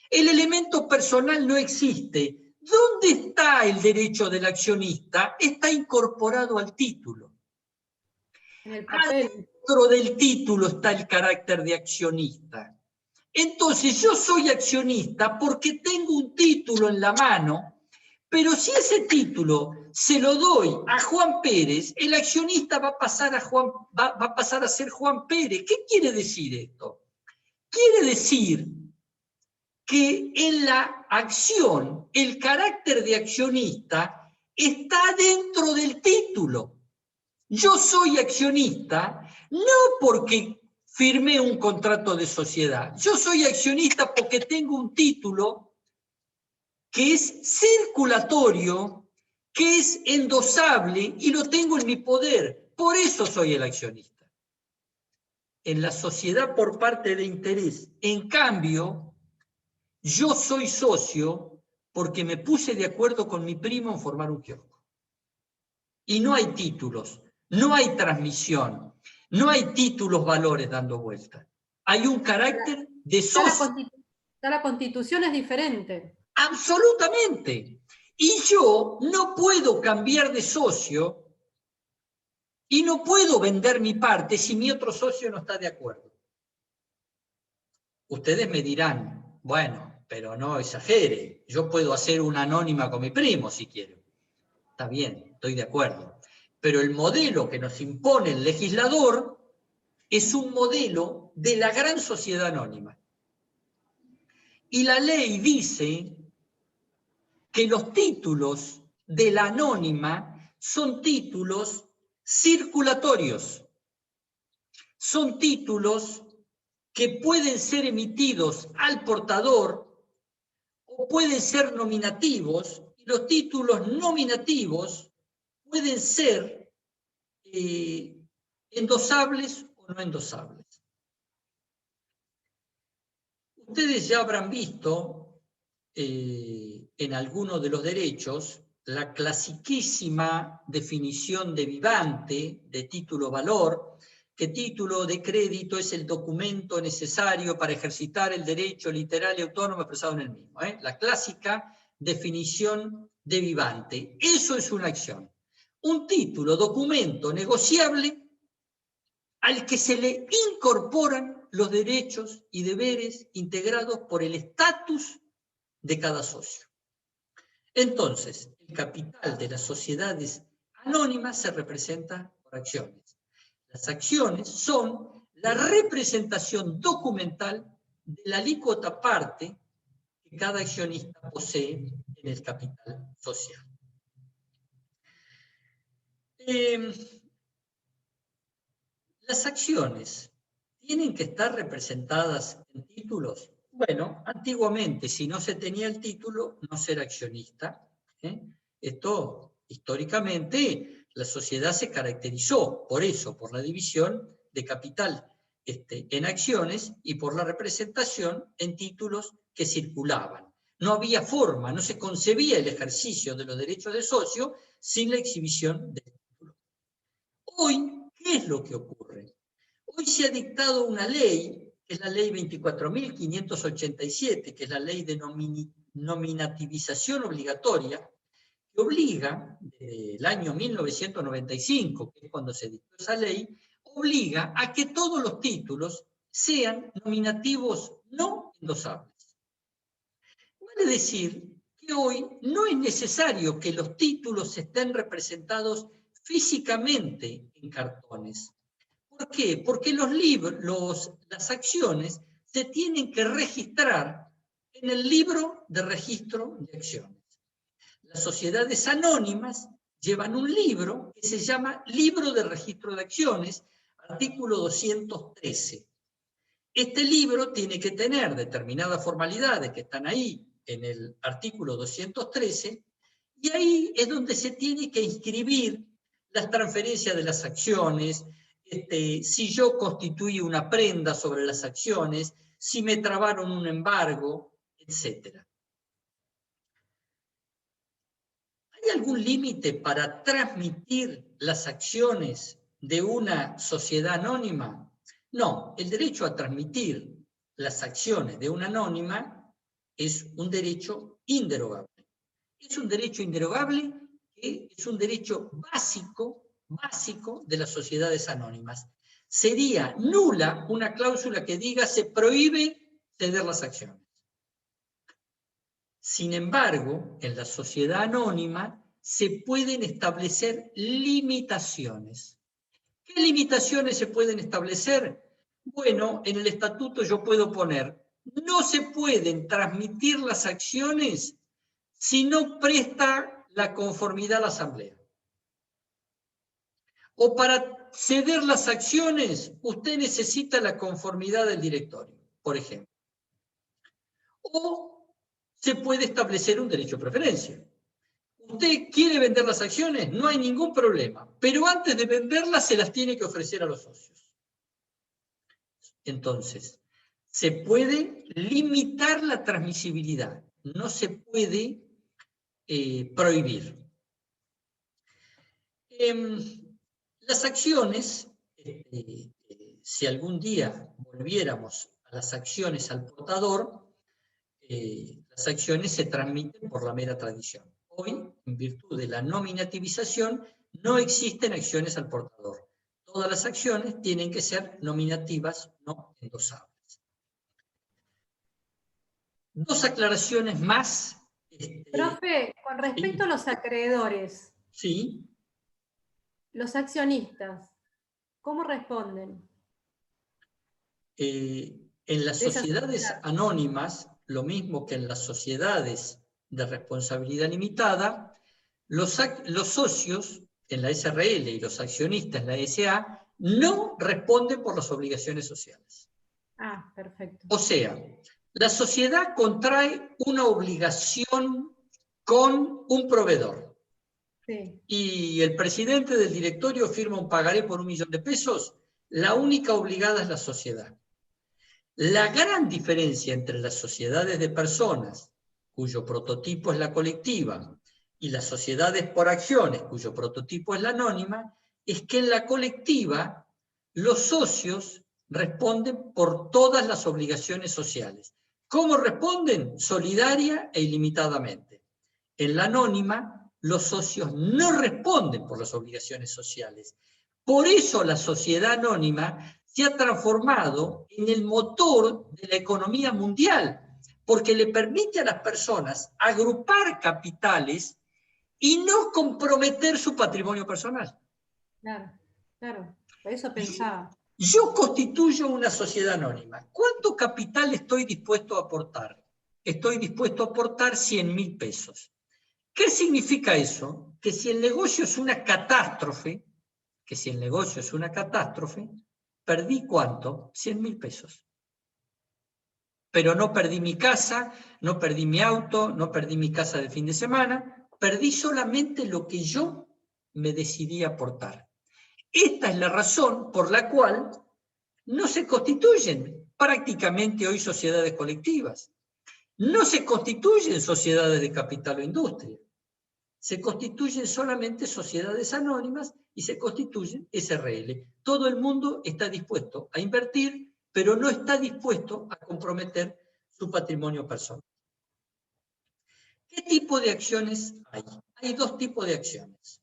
El elemento personal no existe. ¿Dónde está el derecho del accionista? Está incorporado al título. En el papel. Dentro del título está el carácter de accionista. Entonces yo soy accionista porque tengo un título en la mano, pero si ese título se lo doy a Juan Pérez, el accionista va a pasar a ser Juan Pérez. ¿Qué quiere decir esto? Quiere decir que en la acción el carácter de accionista está dentro del título. Yo soy accionista no porque firmé un contrato de sociedad. Yo soy accionista porque tengo un título que es circulatorio, que es endosable y lo tengo en mi poder. Por eso soy el accionista. En la sociedad por parte de interés, en cambio, yo soy socio porque me puse de acuerdo con mi primo en formar un kiosco. Y no hay títulos, no hay transmisión, no hay títulos valores dando vuelta. Hay un carácter de socio. La Constitución es diferente. Absolutamente. Y yo no puedo cambiar de socio y no puedo vender mi parte si mi otro socio no está de acuerdo. Ustedes me dirán, bueno, pero no exagere, yo puedo hacer una anónima con mi primo si quiero. Está bien, estoy de acuerdo. Pero el modelo que nos impone el legislador es un modelo de la gran sociedad anónima. Y la ley dice que los títulos de la anónima son títulos circulatorios. Son títulos que pueden ser emitidos al portador o pueden ser nominativos. Y los títulos nominativos pueden ser endosables o no endosables. Ustedes ya habrán visto en alguno de los derechos la clasiquísima definición de Vivante de título valor, que título de crédito es el documento necesario para ejercitar el derecho literal y autónomo expresado en el mismo. La clásica definición de Vivante. Eso es una acción. Un título, documento negociable al que se le incorporan los derechos y deberes integrados por el estatus de cada socio. Entonces, el capital de las sociedades anónimas se representa por acciones. Las acciones son la representación documental de la alícuota parte que cada accionista posee en el capital social. Las acciones tienen que estar representadas en títulos. Bueno, antiguamente, si no se tenía el título, no ser accionista. Esto, históricamente, la sociedad se caracterizó por eso, por la división de capital en acciones y por la representación en títulos que circulaban. No había forma, no se concebía el ejercicio de los derechos de socio sin la exhibición del título. Hoy, ¿qué es lo que ocurre? Hoy se ha dictado una ley, que es la ley 24.587, que es la ley de nominativización obligatoria, que obliga, desde el año 1995, que es cuando se dictó esa ley, obliga a que todos los títulos sean nominativos no endosables. Vale decir que hoy no es necesario que los títulos estén representados físicamente en cartones. ¿Por qué? Porque las acciones se tienen que registrar en el libro de registro de acciones. Las sociedades anónimas llevan un libro que se llama Libro de Registro de Acciones, artículo 213. Este libro tiene que tener determinadas formalidades que están ahí en el artículo 213, y ahí es donde se tiene que inscribir las transferencias de las acciones, si yo constituí una prenda sobre las acciones, si me trabaron un embargo, etc. ¿Hay algún límite para transmitir las acciones de una sociedad anónima? No, el derecho a transmitir las acciones de una anónima es un derecho inderogable. Es un derecho inderogable que es un derecho básico de las sociedades anónimas. Sería nula una cláusula que diga se prohíbe ceder las acciones. Sin embargo, en la sociedad anónima se pueden establecer limitaciones. ¿Qué limitaciones se pueden establecer? Bueno, en el estatuto yo puedo poner, no se pueden transmitir las acciones si no presta la conformidad a la asamblea. O para ceder las acciones, usted necesita la conformidad del directorio, por ejemplo. O se puede establecer un derecho de preferencia. Usted quiere vender las acciones, no hay ningún problema, pero antes de venderlas se las tiene que ofrecer a los socios. Entonces, se puede limitar la transmisibilidad, no se puede prohibir. Las acciones, si algún día volviéramos a las acciones al portador, las acciones se transmiten por la mera tradición. Hoy, en virtud de la nominativización, no existen acciones al portador. Todas las acciones tienen que ser nominativas, no endosables. Dos aclaraciones más. Profe, con respecto a los acreedores. Sí. Los accionistas, ¿cómo responden? En las sociedades anónimas, lo mismo que en las sociedades de responsabilidad limitada, los socios en la SRL y los accionistas en la SA no responden por las obligaciones sociales. Ah, perfecto. O sea, la sociedad contrae una obligación con un proveedor. Sí. Y el presidente del directorio firma un pagaré por 1 millón de pesos, la única obligada es la sociedad. La gran diferencia entre las sociedades de personas, cuyo prototipo es la colectiva, y las sociedades por acciones, cuyo prototipo es la anónima, es que en la colectiva los socios responden por todas las obligaciones sociales. ¿Cómo responden? Solidaria e ilimitadamente. En la anónima, los socios no responden por las obligaciones sociales. Por eso la sociedad anónima se ha transformado en el motor de la economía mundial, porque le permite a las personas agrupar capitales y no comprometer su patrimonio personal. Claro, claro, por eso pensaba. Yo constituyo una sociedad anónima. ¿Cuánto capital estoy dispuesto a aportar? Estoy dispuesto a aportar 100.000 pesos. ¿Qué significa eso? Que si el negocio es una catástrofe, perdí ¿cuánto? 100.000 pesos. Pero no perdí mi casa, no perdí mi auto, no perdí mi casa de fin de semana, perdí solamente lo que yo me decidí a aportar. Esta es la razón por la cual no se constituyen prácticamente hoy sociedades colectivas. No se constituyen sociedades de capital o industria. Se constituyen solamente sociedades anónimas y se constituyen SRL. Todo el mundo está dispuesto a invertir, pero no está dispuesto a comprometer su patrimonio personal. ¿Qué tipo de acciones hay? Hay dos tipos de acciones.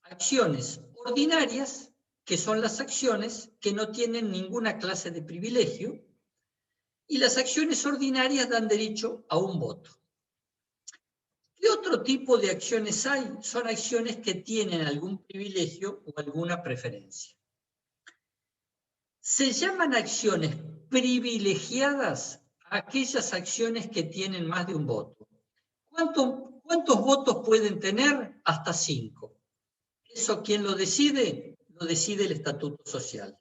Acciones ordinarias, que son las acciones que no tienen ninguna clase de privilegio, y las acciones ordinarias dan derecho a un voto. ¿Qué otro tipo de acciones hay? Son acciones que tienen algún privilegio o alguna preferencia. Se llaman acciones privilegiadas a aquellas acciones que tienen más de un voto. ¿Cuántos votos pueden tener? Hasta 5. ¿Eso quién lo decide? Lo decide el Estatuto Social.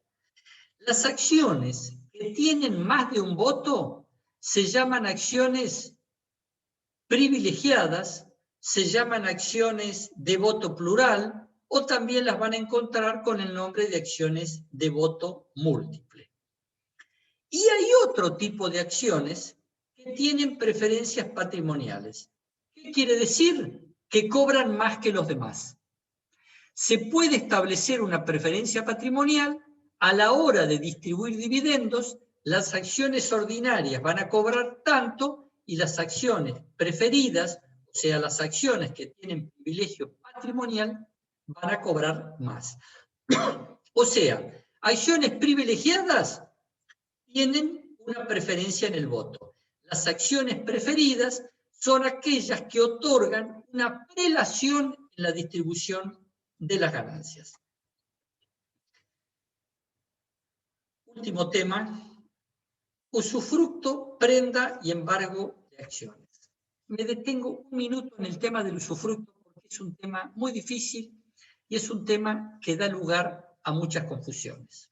Las acciones que tienen más de un voto se llaman acciones privilegiadas, se llaman acciones de voto plural, o también las van a encontrar con el nombre de acciones de voto múltiple. Y hay otro tipo de acciones que tienen preferencias patrimoniales. ¿Qué quiere decir? Que cobran más que los demás. Se puede establecer una preferencia patrimonial a la hora de distribuir dividendos. Las acciones ordinarias van a cobrar tanto y las acciones preferidas, o sea, las acciones que tienen privilegio patrimonial, van a cobrar más. O sea, acciones privilegiadas tienen una preferencia en el voto. Las acciones preferidas son aquellas que otorgan una prelación en la distribución de las ganancias. Último tema. Usufructo, prenda y embargo de acciones. Me detengo un minuto en el tema del usufructo porque es un tema muy difícil y es un tema que da lugar a muchas confusiones.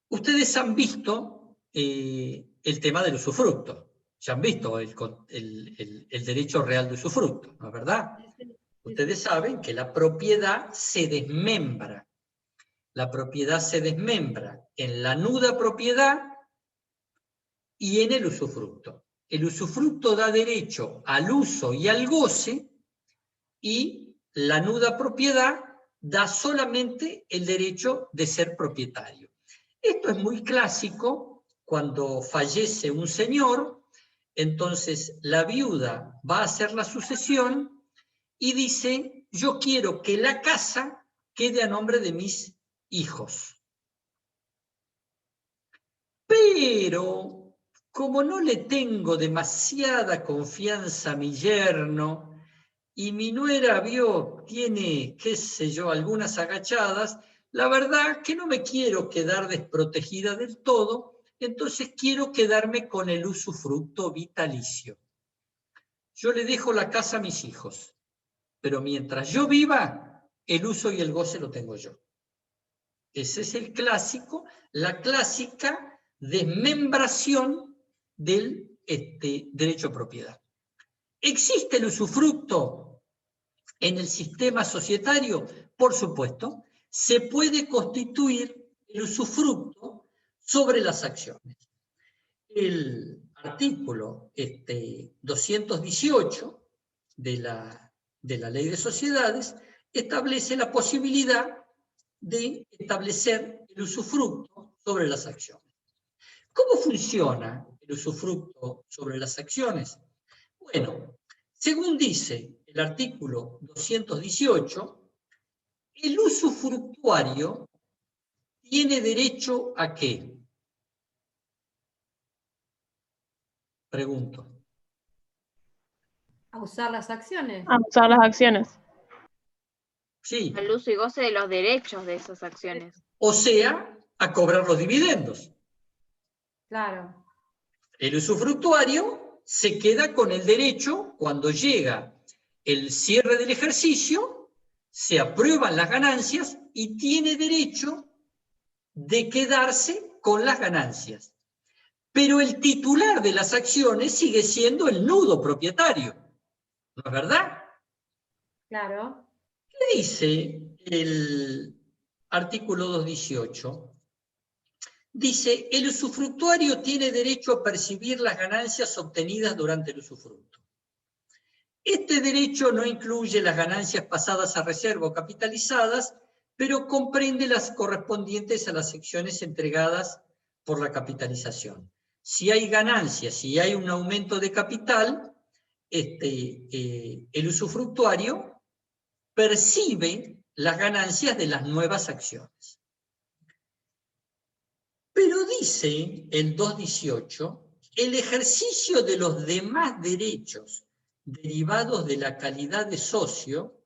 Ustedes han visto el tema del usufructo, ya han visto el derecho real de usufructo, ¿no es verdad? Ustedes saben que la propiedad se desmembra. La propiedad se desmembra en la nuda propiedad y en el usufructo. El usufructo da derecho al uso y al goce, y la nuda propiedad da solamente el derecho de ser propietario. Esto es muy clásico cuando fallece un señor, entonces la viuda va a hacer la sucesión y dice: yo quiero que la casa quede a nombre de mis hijos. Pero, como no le tengo demasiada confianza a mi yerno, y mi nuera tiene, qué sé yo, algunas agachadas, la verdad que no me quiero quedar desprotegida del todo, entonces quiero quedarme con el usufructo vitalicio. Yo le dejo la casa a mis hijos, pero mientras yo viva, el uso y el goce lo tengo yo. Ese es el clásico, la clásica desmembración del derecho a propiedad. ¿Existe el usufructo en el sistema societario? Por supuesto. Se puede constituir el usufructo sobre las acciones. El artículo 218 de la Ley de Sociedades establece la posibilidad de establecer el usufructo sobre las acciones. ¿Cómo funciona el usufructo sobre las acciones? Bueno, según dice el artículo 218, el usufructuario tiene derecho ¿a qué? Pregunto. A usar las acciones. A usar las acciones. Sí. Al uso y goce de los derechos de esas acciones. O sea, a cobrar los dividendos. Claro. El usufructuario se queda con el derecho cuando llega el cierre del ejercicio, se aprueban las ganancias y tiene derecho de quedarse con las ganancias. Pero el titular de las acciones sigue siendo el nudo propietario. ¿No es verdad? Claro. ¿Qué dice el artículo 218? dice, el usufructuario tiene derecho a percibir las ganancias obtenidas durante el usufructo. Este derecho no incluye las ganancias pasadas a reserva o capitalizadas, pero comprende las correspondientes a las secciones entregadas por la capitalización. Si hay ganancias, si hay un aumento de capital, el usufructuario percibe las ganancias de las nuevas acciones. Pero dice el 218, el ejercicio de los demás derechos derivados de la calidad de socio,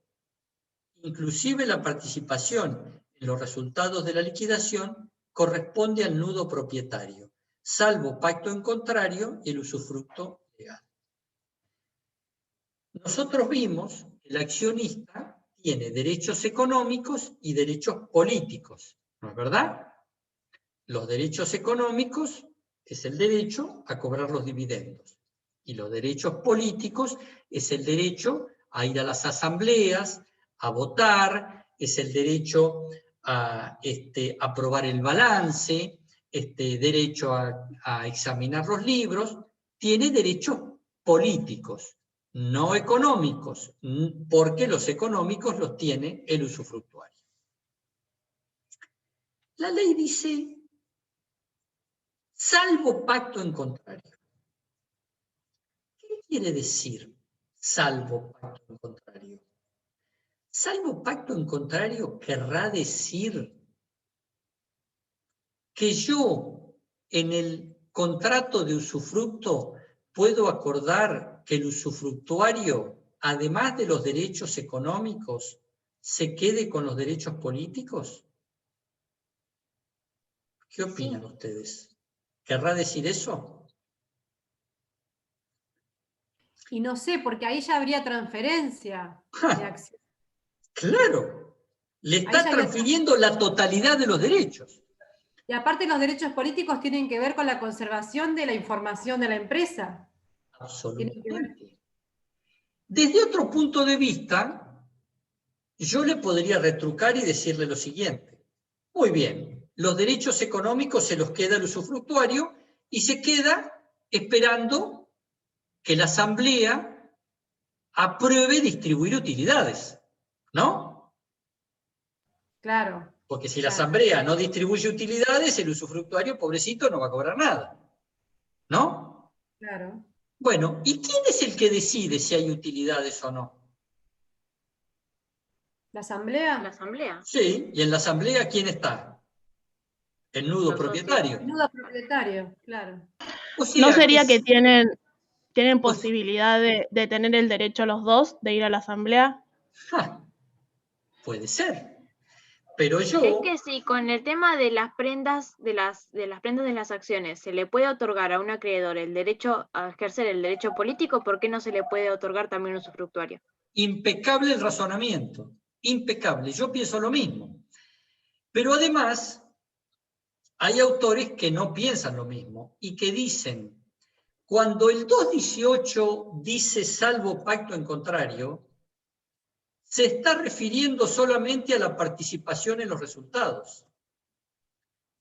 inclusive la participación en los resultados de la liquidación, corresponde al nudo propietario, salvo pacto en contrario y el usufructo legal. Nosotros vimos que el accionista tiene derechos económicos y derechos políticos, ¿no es verdad? Los derechos económicos es el derecho a cobrar los dividendos, y los derechos políticos es el derecho a ir a las asambleas, a votar, es el derecho a aprobar el balance, derecho a examinar los libros. Tiene derechos políticos, no económicos, porque los económicos los tiene el usufructuario. La ley dice, salvo pacto en contrario. ¿Qué quiere decir salvo pacto en contrario? Salvo pacto en contrario querrá decir que yo en el contrato de usufructo puedo acordar que el usufructuario, además de los derechos económicos, se quede con los derechos políticos. ¿Qué opinan ustedes? ¿Querrá decir eso? Y no sé, porque ahí ya habría transferencia de acción. Claro, le está transfiriendo la totalidad de los derechos. Y aparte los derechos políticos tienen que ver con la conservación de la información de la empresa. Absolutamente. Desde otro punto de vista, yo le podría retrucar y decirle lo siguiente. Muy bien, los derechos económicos se los queda el usufructuario y se queda esperando que la asamblea apruebe distribuir utilidades, ¿no? Claro. Porque si la asamblea no distribuye utilidades, el usufructuario, pobrecito, no va a cobrar nada, ¿no? Claro. Bueno, ¿y quién es el que decide si hay utilidades o no? ¿La asamblea? La asamblea. Sí, y en la asamblea, ¿quién está? El nudo propietario. El nudo propietario, claro. O sea, ¿No sería que tienen posibilidad de tener el derecho los dos de ir a la asamblea? Puede ser. Pero yo... Es que si con el tema de las prendas de las acciones se le puede otorgar a un acreedor el derecho a ejercer el derecho político, ¿por qué no se le puede otorgar también un usufructuario? Impecable el razonamiento. Impecable. Yo pienso lo mismo. Pero además, hay autores que no piensan lo mismo y que dicen, cuando el 218 dice salvo pacto en contrario, se está refiriendo solamente a la participación en los resultados.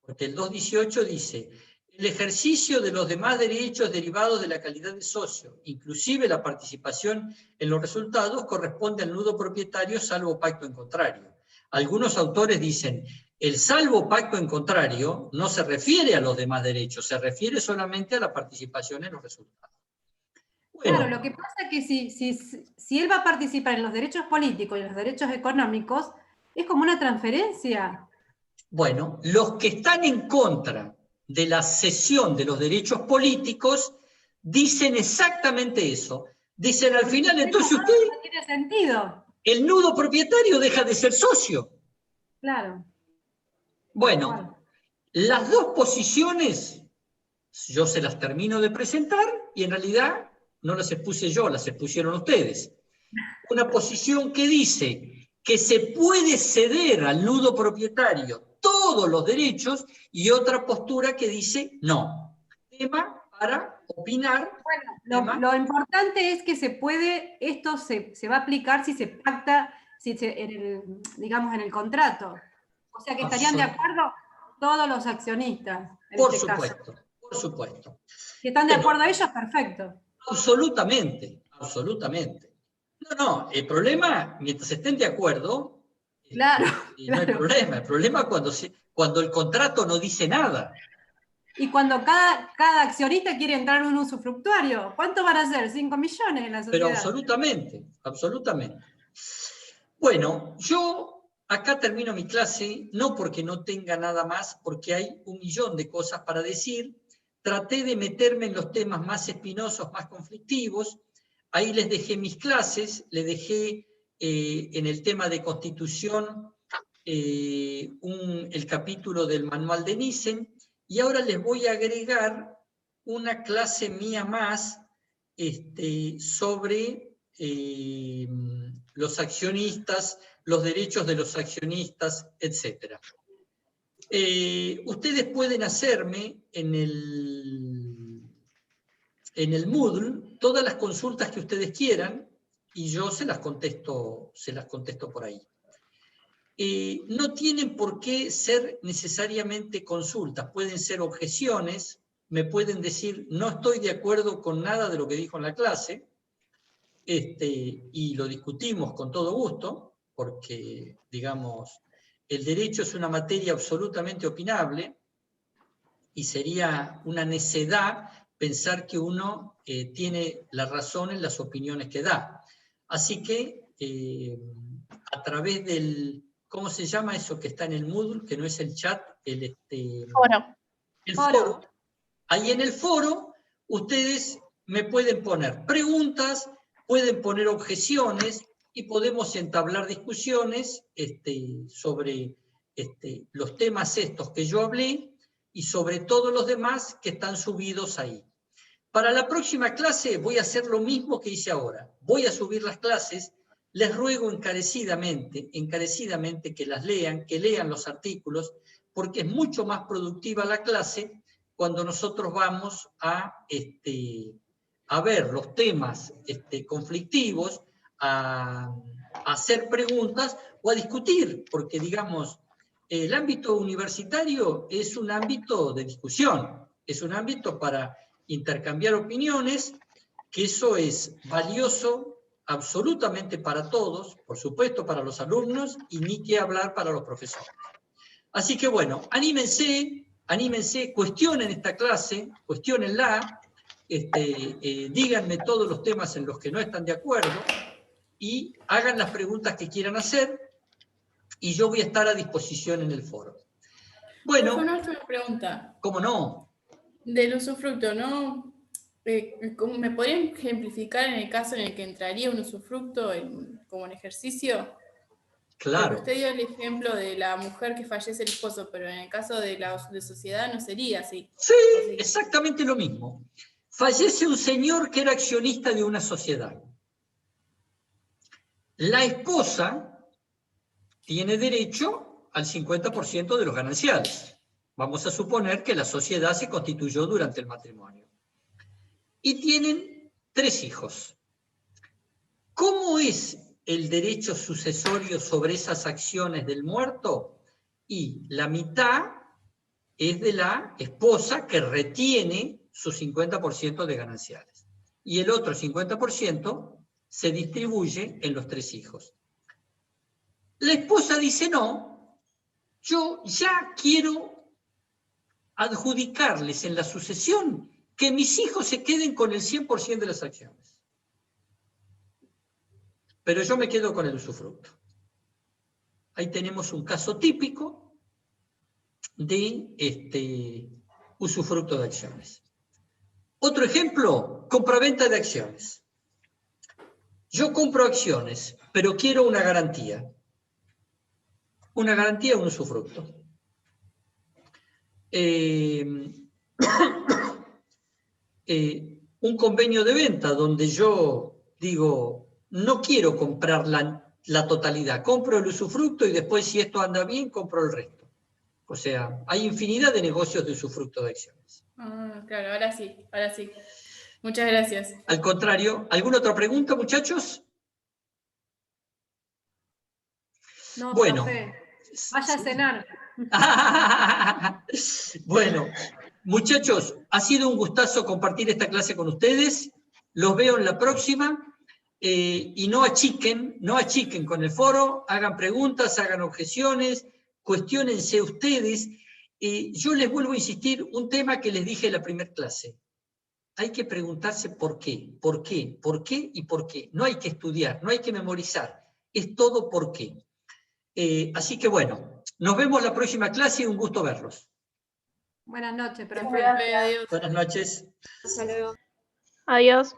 Porque el 218 dice, el ejercicio de los demás derechos derivados de la calidad de socio, inclusive la participación en los resultados, corresponde al nudo propietario salvo pacto en contrario. Algunos autores dicen, el salvo pacto en contrario no se refiere a los demás derechos, se refiere solamente a la participación en los resultados. Bueno, claro, lo que pasa es que si él va a participar en los derechos políticos y en los derechos económicos, es como una transferencia. Bueno, los que están en contra de la cesión de los derechos políticos dicen exactamente eso. Dicen al final, entonces usted... No tiene sentido. El nudo propietario deja de ser socio. Claro. Bueno, las dos posiciones yo se las termino de presentar y en realidad no las expuse yo, las expusieron ustedes. Una posición que dice que se puede ceder al nudo propietario todos los derechos y otra postura que dice no. Tema para opinar. Bueno, lo importante es que se puede, esto se va a aplicar si se pacta, digamos, en el contrato. O sea que estarían de acuerdo todos los accionistas. En Por este caso. supuesto, por supuesto. Si están de acuerdo ellos, perfecto. Absolutamente, absolutamente. No, el problema, mientras estén de acuerdo, Claro, no hay problema. El problema es cuando el contrato no dice nada. Y cuando cada accionista quiere entrar en un usufructuario, ¿cuánto van a ser? 5 millones en la sociedad. Pero absolutamente, absolutamente. Bueno, yo acá termino mi clase, no porque no tenga nada más, porque hay 1.000.000 de cosas para decir. Traté de meterme en los temas más espinosos, más conflictivos. Ahí les dejé mis clases, les dejé en el tema de Constitución el capítulo del manual de Nissen, y ahora les voy a agregar una clase mía más sobre los accionistas, los derechos de los accionistas, etc. Ustedes pueden hacerme en el Moodle todas las consultas que ustedes quieran y yo se las contesto por ahí. No tienen por qué ser necesariamente consultas, pueden ser objeciones, me pueden decir no estoy de acuerdo con nada de lo que dijo en la clase, y lo discutimos con todo gusto, porque, digamos, el derecho es una materia absolutamente opinable y sería una necedad pensar que uno tiene la razón en las opiniones que da. Así que, a través del, ¿cómo se llama eso que está en el Moodle? Que no es el chat, el foro. Ahí en el foro, ustedes me pueden poner preguntas, pueden poner objeciones, y podemos entablar discusiones sobre los temas estos que yo hablé, y sobre todos los demás que están subidos ahí. Para la próxima clase voy a hacer lo mismo que hice ahora. Voy a subir las clases, les ruego encarecidamente que las lean, que lean los artículos, porque es mucho más productiva la clase cuando nosotros vamos a ver los temas conflictivos, a hacer preguntas o a discutir, porque digamos, el ámbito universitario es un ámbito de discusión, es un ámbito para intercambiar opiniones, que eso es valioso absolutamente para todos, por supuesto para los alumnos, y ni qué hablar para los profesores. Así que bueno, anímense, cuestionen esta clase, cuestionenla, díganme todos los temas en los que no están de acuerdo, y hagan las preguntas que quieran hacer, y yo voy a estar a disposición en el foro. Bueno, Una última pregunta. ¿Cómo no? Del usufructo, ¿no? ¿Me podrían ejemplificar en el caso en el que entraría un usufructo como un ejercicio? Claro. Porque usted dio el ejemplo de la mujer que fallece el esposo, pero en el caso de la sociedad no sería así. Sí, exactamente lo mismo. Fallece un señor que era accionista de una sociedad. La esposa tiene derecho al 50% de los gananciales. Vamos a suponer que la sociedad se constituyó durante el matrimonio. Y tienen 3 hijos. ¿Cómo es el derecho sucesorio sobre esas acciones del muerto? Y la mitad es de la esposa, que retiene su 50% de gananciales. Y el otro 50% se distribuye en los 3 hijos. La esposa dice no, yo ya quiero adjudicarles en la sucesión que mis hijos se queden con el 100% de las acciones. Pero yo me quedo con el usufructo. Ahí tenemos un caso típico de usufructo de acciones. Otro ejemplo, compraventa de acciones. Yo compro acciones, pero quiero una garantía. Una garantía, un usufructo. Un convenio de venta donde yo digo, no quiero comprar la totalidad, compro el usufructo y después, si esto anda bien, compro el resto. O sea, hay infinidad de negocios de usufructo de acciones. Claro, ahora sí. Muchas gracias. Al contrario, ¿alguna otra pregunta, muchachos? No, bueno, profe, vaya a cenar. Bueno, muchachos, ha sido un gustazo compartir esta clase con ustedes. Los veo en la próxima. Y no achiquen con el foro, hagan preguntas, hagan objeciones, cuestiónense ustedes. Yo les vuelvo a insistir, un tema que les dije en la primera clase. Hay que preguntarse por qué y por qué. No hay que estudiar, no hay que memorizar, es todo por qué. Así que bueno, nos vemos la próxima clase y un gusto verlos. Buenas noches, profe. Profe, adiós. Buenas noches. Hasta luego. Adiós.